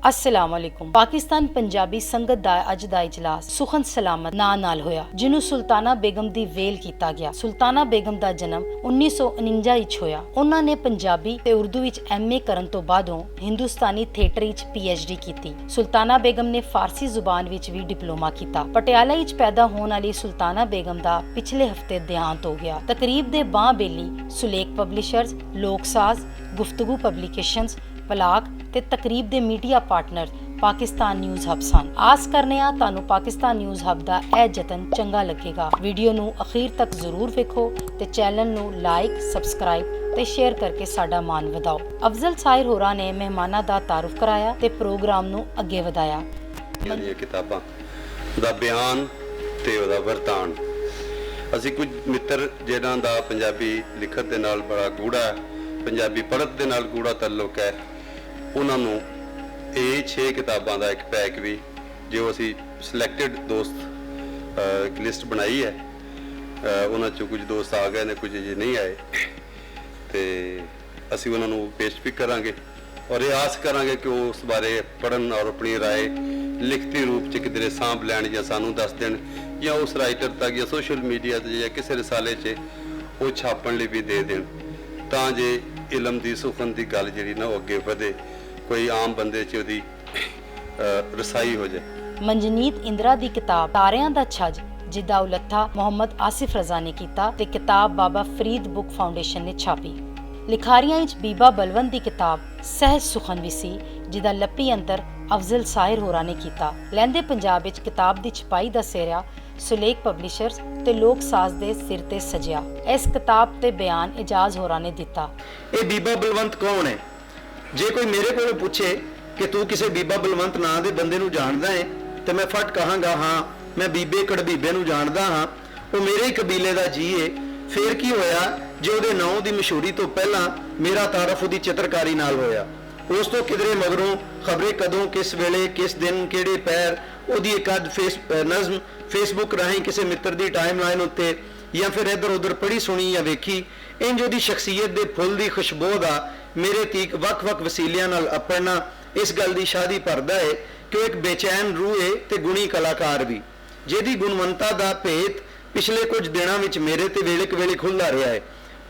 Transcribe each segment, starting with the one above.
अस्सलाम वालेकुम। पाकिस्तान पंजाबी संगत दा अज दा इजलास सुखन सलामत नां नाल होया, जिन्नू सुल्ताना बेगम दी वेल कीता गया। सुल्ताना बेगम दा जन्म 1949 विच होया। उन्हां ने पंजाबी ते उर्दू विच MA करन तो बादों हिंदुस्तानी थिएटर विच PhD कीती। सुल्ताना बेगम ने फारसी जुबान विच भी डिप्लोमा कीता। पटियाला विच पैदा होने वाली सुल्ताना बेगम दा पिछले हफ्ते देहांत हो गया। तकरीब दे बां बेली सुलेख पब्लिशर्स, लोकसाज, गुफ्तगू पब्लिकेशंस, पलाक ते तकरीब दे media partner Pakistan news hub सन। आस करने आ तानू पाकिस्तान न्यूज़ हब दा यह जतन चंगा लगेगा। वीडियो नू अखीर तक जरूर वेखो ते चैनल नू लाइक, सबसक्राइब ते शेयर करके साडा मान वधाओ। अफजल साहिर होरा ने मेहमानां दा तारुफ कराया ते प्रोग्राम नू अगे वधाया। किताबां दा बयान ते ओदा वरतान। ਅਸੀਂ ਕੁਝ ਮਿੱਤਰ ਜਿਨ੍ਹਾਂ ਦਾ ਪੰਜਾਬੀ ਲਿਖਤ ਦੇ ਨਾਲ ਬੜਾ ਗੂੜਾ ਹੈ, ਪੰਜਾਬੀ ਪੜ੍ਹਤ ਦੇ ਨਾਲ ਗੂੜਾ ਤਾਲੁਕ ਹੈ, ਉਹਨਾਂ ਨੂੰ ਇਹ 6 ਕਿਤਾਬਾਂ ਦਾ ਇੱਕ ਪੈਕ ਵੀ ਜੋ ਅਸੀਂ ਸਿਲੈਕਟਡ ਦੋਸਤ ਇੱਕ ਲਿਸਟ ਬਣਾਈ ਹੈ, ਉਹਨਾਂ ਚੋਂ ਕੁਝ ਦੋਸਤ ਆ ਗਏ ਨੇ, ਕੁਝ ਜੇ ਨਹੀਂ ਆਏ, ਤੇ ਅਸੀਂ ਉਹਨਾਂ ਨੂੰ ਪੇਸ਼ ਵੀ ਕਰਾਂਗੇ ਔਰ ਇਹ ਆਸ ਕਰਾਂਗੇ ਕਿ ਉਹ ਉਸ ਬਾਰੇ ਪੜ੍ਹਨ ਔਰ ਆਪਣੀ ਰਾਏ ਲਿਖਤੀ ਰੂਪ 'ਚ ਕਿਧਰੇ ਸਾਂਭ ਲੈਣ ਜਾਂ ਸਾਨੂੰ ਦੱਸ ਦੇਣ ਜਾਂ ਉਸ ਰਾਈਟਰ ਤੱਕ ਜਾਂ ਸੋਸ਼ਲ ਮੀਡੀਆ 'ਤੇ ਜਾਂ ਕਿਸੇ ਰਸਾਲੇ 'ਚ ਉਹ ਛਾਪਣ ਲਈ ਵੀ ਦੇ ਦੇਣ, ਤਾਂ ਜੇ ਇਲਮ ਦੀ ਸੁਖਨ ਦੀ ਗੱਲ ਜਿਹੜੀ ਨਾ ਉਹ ਅੱਗੇ ਵਧੇ, ਕੋਈ ਆਮ ਬੰਦੇ 'ਚ ਉਹਦੀ ਰਸਾਈ ਹੋ ਜਾਏ। ਮਨਜਨੀਤ ਇੰਦਰਾ ਦੀ ਕਿਤਾਬ ਤਾਰਿਆਂ ਦਾ ਛੱਜ ਜਿਹਦਾ ਉਲੱਥਾ ਮੁਹੰਮਦ ਆਸਿਫ ਰਜ਼ਾ ਨੇ ਕੀਤਾ ਤੇ ਕਿਤਾਬ ਬਾਬਾ ਫਰੀਦ ਬੁੱਕ ਫਾਊਂਡੇਸ਼ਨ ਨੇ ਛਾਪੀ। ਲਿਖਾਰੀਆਂ ਵਿੱਚ ਬੀਬਾ ਬਲਵੰਤ ਦੀ ਕਿਤਾਬ ਸਹਿਜ ਸੁਖਨ ਵੀ ਸੀ ਜਿਹਦਾ ਲੱਪੀ ਅੰਤਰ ਅਫਜ਼ਲ ਸਾਹਿਰ ਹੋਰਾ ਨੇ ਕੀਤਾ। ਲਹਿੰਦੇ ਪੰਜਾਬ ਵਿੱਚ ਕਿਤਾਬ ਦੀ ਛਪਾਈ ਦਾ ਸਿਹਰਾ ਸੁਲੇਖ ਪਬਲਿਸ਼ਰਸ ਤੇ ਲੋਕ ਸਾਜ਼ ਦੇ ਸਿਰ ਤੇ ਸਜਿਆ। ਇਸ ਕਿਤਾਬ ਤੇ ਬਿਆਨ ਇਜਾਜ਼ ਹੋਰਾ ਨੇ ਦਿੱਤਾ। ਇਹ ਬੀਬਾ ਬਲਵੰਤ ਕੌਣ ਹੈ? ਜੇ ਕੋਈ ਮੇਰੇ ਕੋਲੋਂ ਪੁੱਛੇ ਕਿ ਤੂੰ ਕਿਸੇ ਬੀਬਾ ਬਲਵੰਤ ਨਾਂ ਦੇ ਬੰਦੇ ਨੂੰ ਜਾਣਦਾ ਹੈ ਤੇ ਮੈਂ ਫਟ ਕਹਾਂਗਾ ਹਾਂ ਮੈਂ ਬੀਬੇ ਕੜਬੀਬੇ ਨੂੰ ਜਾਣਦਾ ਹਾਂ, ਉਹ ਮੇਰੇ ਹੀ ਕਬੀਲੇ ਦਾ ਜੀ ਹੈ। ਫੇਰ ਕੀ ਹੋਇਆ ਜੇ ਉਹਦੇ ਨਾਂ ਦੀ ਮਸ਼ਹੂਰੀ ਤੋਂ ਪਹਿਲਾਂ ਮੇਰਾ ਤਾਰਫ ਉਹਦੀ ਚਿੱਤਰਕਾਰੀ ਨਾਲ ਹੋਇਆ। ਉਸ ਤੋਂ ਕਿਧਰੇ ਮਗਰੋਂ ਖਬਰੇ ਕਦੋਂ, ਕਿਸ ਵੇਲੇ, ਕਿਸ ਦਿਨ, ਕਿਹੜੇ ਪੈਰ ਉਹਦੀ ਇੱਕ ਅੱਧ ਨਜ਼ਮ ਫੇਸਬੁੱਕ ਰਾਹੀਂ ਕਿਸੇ ਮਿੱਤਰ ਦੀ ਟਾਈਮਲਾਈਨ ਉੱਤੇ ਜਾਂ ਫਿਰ ਇੱਧਰ ਉੱਧਰ ਪੜ੍ਹੀ ਸੁਣੀ ਜਾਂ ਵੇਖੀ, ਇੰਜ ਉਹਦੀ ਸ਼ਖਸੀਅਤ ਦੇ ਫੁੱਲ ਦੀ ਖੁਸ਼ਬੂ ਦਾ ਮੇਰੇ ਤੀਕ ਵੱਖ-ਵੱਖ ਵਸੀਲਿਆਂ ਨਾਲ ਆਪਣਾ ਇਸ ਗੱਲ ਦੀ ਸ਼ਾਦੀ ਭਰਦਾ ਹੈ ਕਿ ਉਹ ਇੱਕ ਬੇਚੈਨ ਰੂਹ ਹੈ ਤੇ ਗੁਣੀ ਕਲਾਕਾਰ ਵੀ, ਜਿਹਦੀ ਗੁਣਵੰਤਾ ਦਾ ਭੇਤ ਪਿਛਲੇ ਕੁਝ ਦਿਨਾਂ ਵਿੱਚ ਮੇਰੇ ਤੇ ਵੇਲੇ ਖੁੱਲ੍ਹਦਾ ਰਿਹਾ ਹੈ।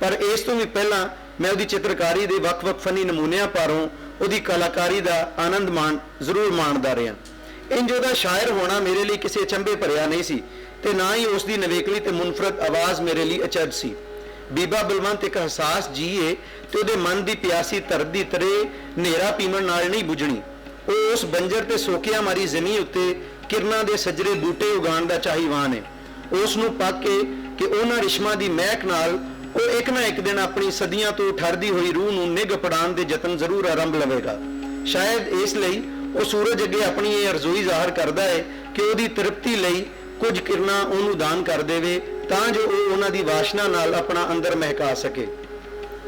ਪਰ ਇਸ ਤੋਂ ਵੀ ਪਹਿਲਾਂ ਮੈਂ ਉਹਦੀ ਚਿੱਤਰਕਾਰੀ ਦੇ ਵੱਖ-ਵੱਖ ਫਨੀ ਨਮੂਨਿਆਂ ਪਾਰੋਂ ਉਹਦੀ ਕਲਾਕਾਰੀ ਦਾ ਆਨੰਦ ਜ਼ਰੂਰ ਮਾਣਦਾ ਰਿਹਾ। ਇੰਜ ਉਹਦਾ ਸ਼ਾਇਰ ਹੋਣਾ ਮੇਰੇ ਲਈ ਕਿਸੇ ਅਚੰਭੇ ਭਰਿਆ ਨਹੀਂ ਸੀ ਤੇ ਨਾ ਹੀ ਉਸ ਦੀ ਨਵੇਕਲੀ ਤੇ ਮੁਨਫਰਦ ਆਵਾਜ਼ ਮੇਰੇ ਲਈ ਅਚਰਜ ਸੀ। ਬੀਬਾ ਬਲਵੰਤ ਇੱਕ ਹਸਾਸ ਜੀ ਏ ਤੇ ਉਹਦੇ ਮਨ ਦੀ ਪਿਆਸੀ ਧਰਤ ਦੀ ਤਰੇ ਹਨੇਰਾ ਪੀਵਣ ਨਾਲ ਨਹੀਂ ਬੁਝਣੀ। ਉਹ ਉਸ ਬੰਜਰ ਤੇ ਸੋਕਿਆ ਮਾਰੀ ਜ਼ਮੀਨ ਉੱਤੇ ਕਿਰਨਾਂ ਦੇ ਸਜਰੇ ਬੂਟੇ ਉਗਾਉਣ ਦਾ ਚਾਹੀਵਾਨ ਹੈ। ਉਸ ਨੂੰ ਪੱਕ ਕੇ ਕਿ ਉਹਨਾਂ ਰਿਸ਼ਮਾਂ ਦੀ ਮਹਿਕ ਨਾਲ ਉਹ ਇੱਕ ਨਾ ਇੱਕ ਦਿਨ ਆਪਣੀ ਸਦੀਆਂ ਤੋਂ ਠਰਦੀ ਹੋਈ ਰੂਹ ਨੂੰ ਨਿੱਘ ਪੜਾਉਣ ਦੇ ਯਤਨ ਜ਼ਰੂਰ ਆਰੰਭ ਲਵੇਗਾ। ਸ਼ਾਇਦ ਇਸ ਲਈ ਉਹ ਸੂਰਜ ਅੱਗੇ ਆਪਣੀ ਇਹ ਅਰਜ਼ੋਈ ਜ਼ਾਹਰ ਕਰਦਾ ਹੈ ਕਿ ਉਹਦੀ ਤ੍ਰਿਪਤੀ ਲਈ ਕੁਝ ਕਿਰਨਾਂ ਉਹਨੂੰ ਦਾਨ ਕਰ ਦੇਵੇ ਤਾਂ ਜੋ ਉਹ ਉਹਨਾਂ ਦੀ ਵਾਸ਼ਨਾ ਨਾਲ ਆਪਣਾ ਅੰਦਰ ਮਹਿਕਾ ਸਕੇ।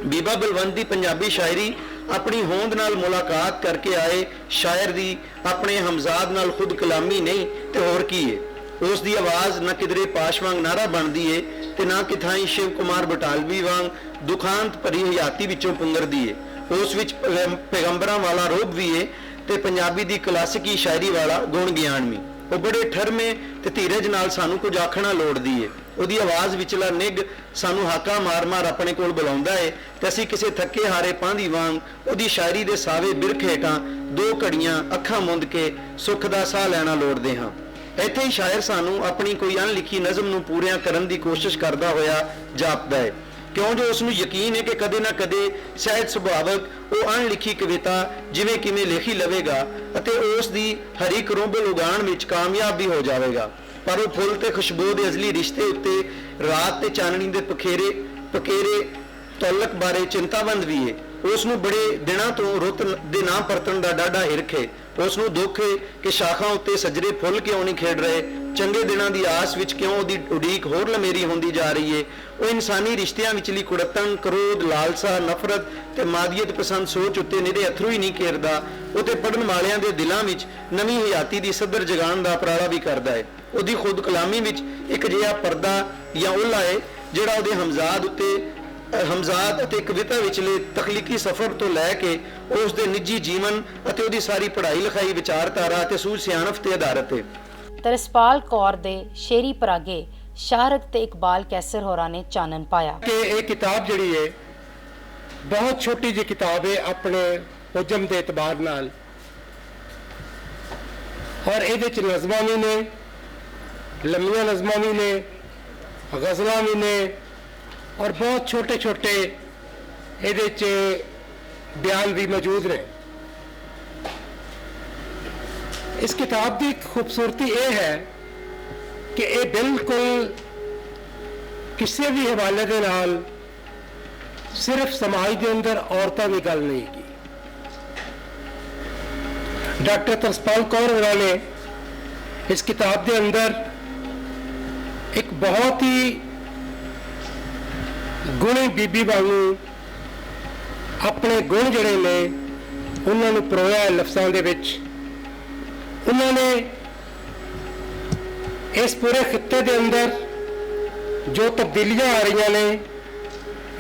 ਬੀਬਾ ਬਲਵੰਤ ਦੀ ਪੰਜਾਬੀ ਸ਼ਾਇਰੀ ਆਪਣੀ ਹੋਂਦ ਨਾਲ ਮੁਲਾਕਾਤ ਕਰਕੇ ਆਏ ਸ਼ਾਇਰ ਦੀ ਆਪਣੇ ਹਮਜ਼ਾਦ ਨਾਲ ਖੁਦ ਕਲਾਮੀ ਨਹੀਂ ਤੇ ਹੋਰ ਕੀ ਹੈ। ਉਸ ਦੀ ਆਵਾਜ਼ ਨਾ ਕਿਧਰੇ ਪਾਸ਼ ਵਾਂਗ ਨਾਰਾ ਬਣਦੀ ਏ ਤੇ ਨਾ ਕਿਥਾਈ ਸ਼ਿਵ ਕੁਮਾਰ ਬਟਾਲਵੀ ਵਾਂਗ ਦੁਖਾਂਤ ਭਰੀ ਹਯਾਤੀ ਵਿੱਚੋਂ ਪੁੰਗਰਦੀ ਏ। ਉਸ ਵਿੱਚ ਪੈਗੰਬਰਾਂ ਵਾਲਾ ਰੋਬ ਵੀ ਏ ਤੇ ਪੰਜਾਬੀ ਦੀ ਕਲਾਸਿਕੀ ਸ਼ਾਇਰੀ ਵਾਲਾ ਗੁਣ ਗਿਆਨ ਵੀ। ਉਹ ਬੜੇ ਠਰਮੇ ਤੇ ਧੀਰਜ ਨਾਲ ਸਾਨੂੰ ਕੁਝ ਆਖਣਾ ਲੋੜਦੀ ਏ। ਉਹਦੀ ਆਵਾਜ਼ ਵਿਚਲਾ ਨਿੱਘ ਸਾਨੂੰ ਹਾਕਾ ਮਾਰ-ਮਾਰ ਆਪਣੇ ਕੋਲ ਬੁਲਾਉਂਦਾ ਏ ਤੇ ਅਸੀਂ ਕਿਸੇ ਥੱਕੇ ਹਾਰੇ ਪਾਂਧੀ ਵਾਂਗ ਉਹਦੀ ਸ਼ਾਇਰੀ ਦੇ ਸਾਵੇ ਬਿਰਖ ਹੇਠਾਂ 2 ਘੜੀਆਂ ਅੱਖਾਂ ਮੁੰਦ ਕੇ ਸੁੱਖ ਦਾ ਸਾਹ ਲੈਣਾ ਲੋੜਦੇ ਹਾਂ। ਇੱਥੇ ਹੀ ਸ਼ਾਇਰ ਸਾਨੂੰ ਆਪਣੀ ਕੋਈ ਅਣਲਿਖੀ ਨਜ਼ਮ ਨੂੰ ਪੂਰੀਆਂ ਕਰਨ ਦੀ ਕੋਸ਼ਿਸ਼ ਕਰਦਾ ਹੋਇਆ ਜਾਪਦਾ ਹੈ, ਕਿਉਂ ਜੋ ਉਸ ਨੂੰ ਯਕੀਨ ਹੈ ਕਿ ਕਦੇ ਨਾ ਕਦੇ ਸਹਿਜ ਸੁਭਾਵਕ ਉਹ ਅਣਲਿਖੀ ਕਵਿਤਾ ਜਿਵੇਂ ਕਿਵੇਂ ਲਿਖੀ ਲਵੇਗਾ ਅਤੇ ਉਸ ਦੀ ਹਰੀ ਕਰੋਂਬਲ ਉਗਾਉਣ ਵਿੱਚ ਕਾਮਯਾਬ ਵੀ ਹੋ ਜਾਵੇਗਾ। ਪਰ ਉਹ ਫੁੱਲ ਤੇ ਖੁਸ਼ਬੂ ਦੇ ਅਜ਼ਲੀ ਰਿਸ਼ਤੇ ਉੱਤੇ ਰਾਤ ਤੇ ਚਾਨਣੀ ਦੇ ਪਕੇਰੇ ਤਲਕ ਬਾਰੇ ਚਿੰਤਾਵੰਦ ਵੀ ਹੈ। ਉਸ ਨੂੰ ਬੜੇ ਦਿਨਾਂ ਤੋਂ ਰੁੱਤ ਦੇ ਨਾ ਪਰਤਣ ਦਾ ਡਾਢਾ ਹਿਰਖ ਹੈ। ਉਸ ਨੂੰ ਦੁੱਖ ਹੈ ਕਿ ਸ਼ਾਖਾਂ ਉੱਤੇ ਸਜਰੇ ਫੁੱਲ ਕਿਉਂ ਨਹੀਂ ਖੇਡ ਰਹੇ, ਚੰਗੇ ਦਿਨਾਂ ਦੀ ਆਸ ਵਿੱਚ ਕਿਉਂ ਉਹਦੀ ਉਡੀਕ ਹੋਰ ਲਮੇਰੀ ਹੁੰਦੀ ਜਾ ਰਹੀ ਹੈ। ਉਹ ਇਨਸਾਨੀ ਰਿਸ਼ਤਿਆਂ ਵਿਚਲੀ ਕੁੜੱਤਣ, ਕਰੋਧ, ਲਾਲਸਾ, ਨਫ਼ਰਤ ਤੇ ਮਾਦੀਅਤ ਪਸੰਦ ਸੋਚ ਉੱਤੇ ਨਿਰੇ ਅਥਰੂ ਹੀ ਨਹੀਂ ਘੇਰਦਾ। ਉਹ ਤੇ ਪੜ੍ਹਨ ਵਾਲਿਆਂ ਦੇ ਦਿਲਾਂ ਵਿੱਚ ਨਵੀਂ ਹਯਾਤੀ ਦੀ ਸੱਦਰ ਜਗਾਉਣ ਦਾ ਉਪਰਾਲਾ ਵੀ ਕਰਦਾ ਹੈ। ਉਹਦੀ ਖੁਦ ਕਲਾਮੀ ਵਿੱਚ ਇੱਕ ਜਿਹਾ ਪਰਦਾ ਜਾਂ ਉਹਲਾ ਹੈ ਜਿਹੜਾ ਉਹਦੇ ਹਮਜ਼ਾਦ ਉੱਤੇ ਹਮਜ਼ਾਦ ਅਤੇ ਕਵਿਤਾ ਵਿਚਲੇ ਤਖਲੀਕੀ ਸਫ਼ਰ ਤੋਂ ਲੈ ਕੇ ਉਸ ਦੇ ਨਿੱਜੀ ਜੀਵਨ ਅਤੇ ਉਹਦੀ ਸਾਰੀ ਪੜ੍ਹਾਈ ਲਿਖਾਈ ਵਿਚਾਰਧਾਰਾ ਅਤੇ ਸੂਝ ਸਿਆਣਪ ਤੇ ਆਧਾਰਿਤ ਹੈ। ਤਰਸਪਾਲ ਕੌਰ ਦੇ ਸ਼ੇਰੀ ਪਰਾਗੇ ਸ਼ਾਹਰਗ ਤੇ ਇਕਬਾਲ ਕੈਸਰ ਹੋਰਾਂ ਨੇ ਚਾਨਣ ਪਾਇਆ ਕਿ ਇਹ ਕਿਤਾਬ ਜਿਹੜੀ ਹੈ ਬਹੁਤ ਛੋਟੀ ਜਿਹੀ ਕਿਤਾਬ ਹੈ ਆਪਣੇ ਹੁਜਮ ਦੇ ਇਤਬਾਰ ਨਾਲ, ਔਰ ਇਹਦੇ ਚ ਨਜ਼ਮਾਂ ਵੀ ਨੇ, ਲੰਮੀਆਂ ਨਜ਼ਮਾਂ ਵੀ ਨੇ, ਗਜ਼ਲਾਂ ਵੀ ਨੇ, ਔਰ ਬਹੁਤ ਛੋਟੇ ਛੋਟੇ ਇਹਦੇ ਚ ਬਿਆਨ ਵੀ ਮੌਜੂਦ ਨੇ। ਇਸ ਕਿਤਾਬ ਦੀ ਖੂਬਸੂਰਤੀ ਇਹ ਹੈ ਕਿ ਇਹ ਬਿਲਕੁਲ ਕਿਸੇ ਵੀ ਹਵਾਲੇ ਦੇ ਨਾਲ ਸਿਰਫ ਸਮਾਜ ਦੇ ਅੰਦਰ ਔਰਤਾਂ ਦੀ ਗੱਲ ਨਹੀਂ ਕੀ। ਡਾਕਟਰ ਤਰਸਪਾਲ ਕੌਰ ਹੋਰਾਂ ਨੇ ਇਸ ਕਿਤਾਬ ਦੇ ਅੰਦਰ ਇੱਕ ਬਹੁਤ ਹੀ ਗੁਣੀ ਬੀਬੀ ਵਾਂਗੂ ਆਪਣੇ ਗੁਣ ਜਿਹੜੇ ਨੇ ਉਹਨਾਂ ਨੂੰ ਪਰੋਇਆ ਹੈ ਲਫ਼ਜ਼ਾਂ ਦੇ ਵਿੱਚ। ਉਹਨਾਂ ਨੇ ਇਸ ਪੂਰੇ ਖਿੱਤੇ ਦੇ ਅੰਦਰ ਜੋ ਤਬਦੀਲੀਆਂ ਆ ਰਹੀਆਂ ਨੇ,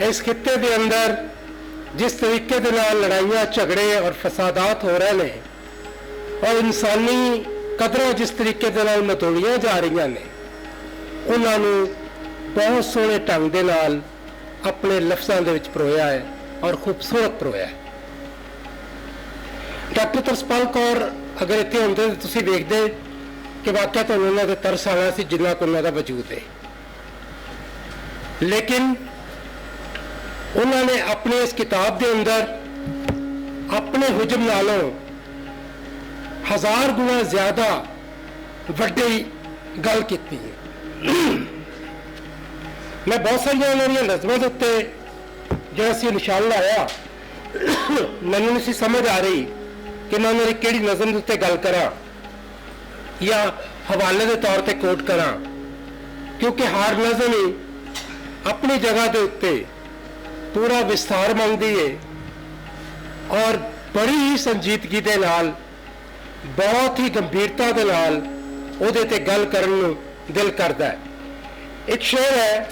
ਇਸ ਖਿੱਤੇ ਦੇ ਅੰਦਰ ਜਿਸ ਤਰੀਕੇ ਦੇ ਨਾਲ ਲੜਾਈਆਂ ਝਗੜੇ ਔਰ ਫਸਾਦਾਤ ਹੋ ਰਹੇ ਨੇ, ਔਰ ਇਨਸਾਨੀ ਕਦਰਾਂ ਜਿਸ ਤਰੀਕੇ ਦੇ ਨਾਲ ਮਤੋੜੀਆਂ ਜਾ ਰਹੀਆਂ ਨੇ, ਉਹਨਾਂ ਨੂੰ ਬਹੁਤ ਸੋਹਣੇ ਢੰਗ ਦੇ ਨਾਲ ਆਪਣੇ ਲਫ਼ਜ਼ਾਂ ਦੇ ਵਿੱਚ ਪਰੋਇਆ ਹੈ ਔਰ ਖੂਬਸੂਰਤ ਪਰੋਇਆ ਹੈ। ਡਾਕਟਰ ਤਰਸਪਾਲ ਕੌਰ ਅਗਰ ਇੱਥੇ ਹੁੰਦੇ ਤਾਂ ਤੁਸੀਂ ਵੇਖਦੇ ਕਿ ਵਾਕਿਆ ਤੁਹਾਨੂੰ ਉਹਨਾਂ ਦੇ ਤਰਸ ਆਉਣਾ ਸੀ ਜਿੰਨਾ ਕੁ ਉਹਨਾਂ ਦਾ ਵਜੂਦ ਹੈ। ਲੇਕਿਨ ਉਹਨਾਂ ਨੇ ਆਪਣੀ ਇਸ ਕਿਤਾਬ ਦੇ ਅੰਦਰ ਆਪਣੇ ਹੁਜਮ ਨਾਲੋਂ 1000 ਗੁਣਾ ਜ਼ਿਆਦਾ ਵੱਡੀ ਗੱਲ ਕੀਤੀ ਹੈ। ਮੈਂ ਬਹੁਤ ਸਾਰੀਆਂ ਉਹਨਾਂ ਦੀਆਂ ਨਜ਼ਮਾਂ ਦੇ ਉੱਤੇ ਜਿਹੜਾ ਸੀ ਨਿਸ਼ਾਨ ਲਾਇਆ, ਮੈਨੂੰ ਨਹੀਂ ਸੀ ਸਮਝ ਆ ਰਹੀ ਕਿ ਮੈਂ ਉਹਨਾਂ ਦੀ ਕਿਹੜੀ ਨਜ਼ਮ ਦੇ ਉੱਤੇ ਗੱਲ ਕਰਾਂ ਜਾਂ ਹਵਾਲੇ ਦੇ ਤੌਰ ਤੇ ਕੋਟ ਕਰਾਂ, ਕਿਉਂਕਿ ਹਰ ਨਜ਼ਮ ਹੀ ਆਪਣੀ ਜਗ੍ਹਾ ਦੇ ਉੱਤੇ ਪੂਰਾ ਵਿਸਥਾਰ ਮੰਗਦੀ ਹੈ ਔਰ ਬੜੀ ਹੀ ਸੰਜੀਦਗੀ ਦੇ ਨਾਲ, ਬਹੁਤ ਹੀ ਗੰਭੀਰਤਾ ਦੇ ਨਾਲ ਉਹਦੇ ਤੇ ਗੱਲ ਕਰਨ ਨੂੰ ਦਿਲ ਕਰਦਾ ਹੈ। ਇੱਕ ਸ਼ੇਰ ਹੈ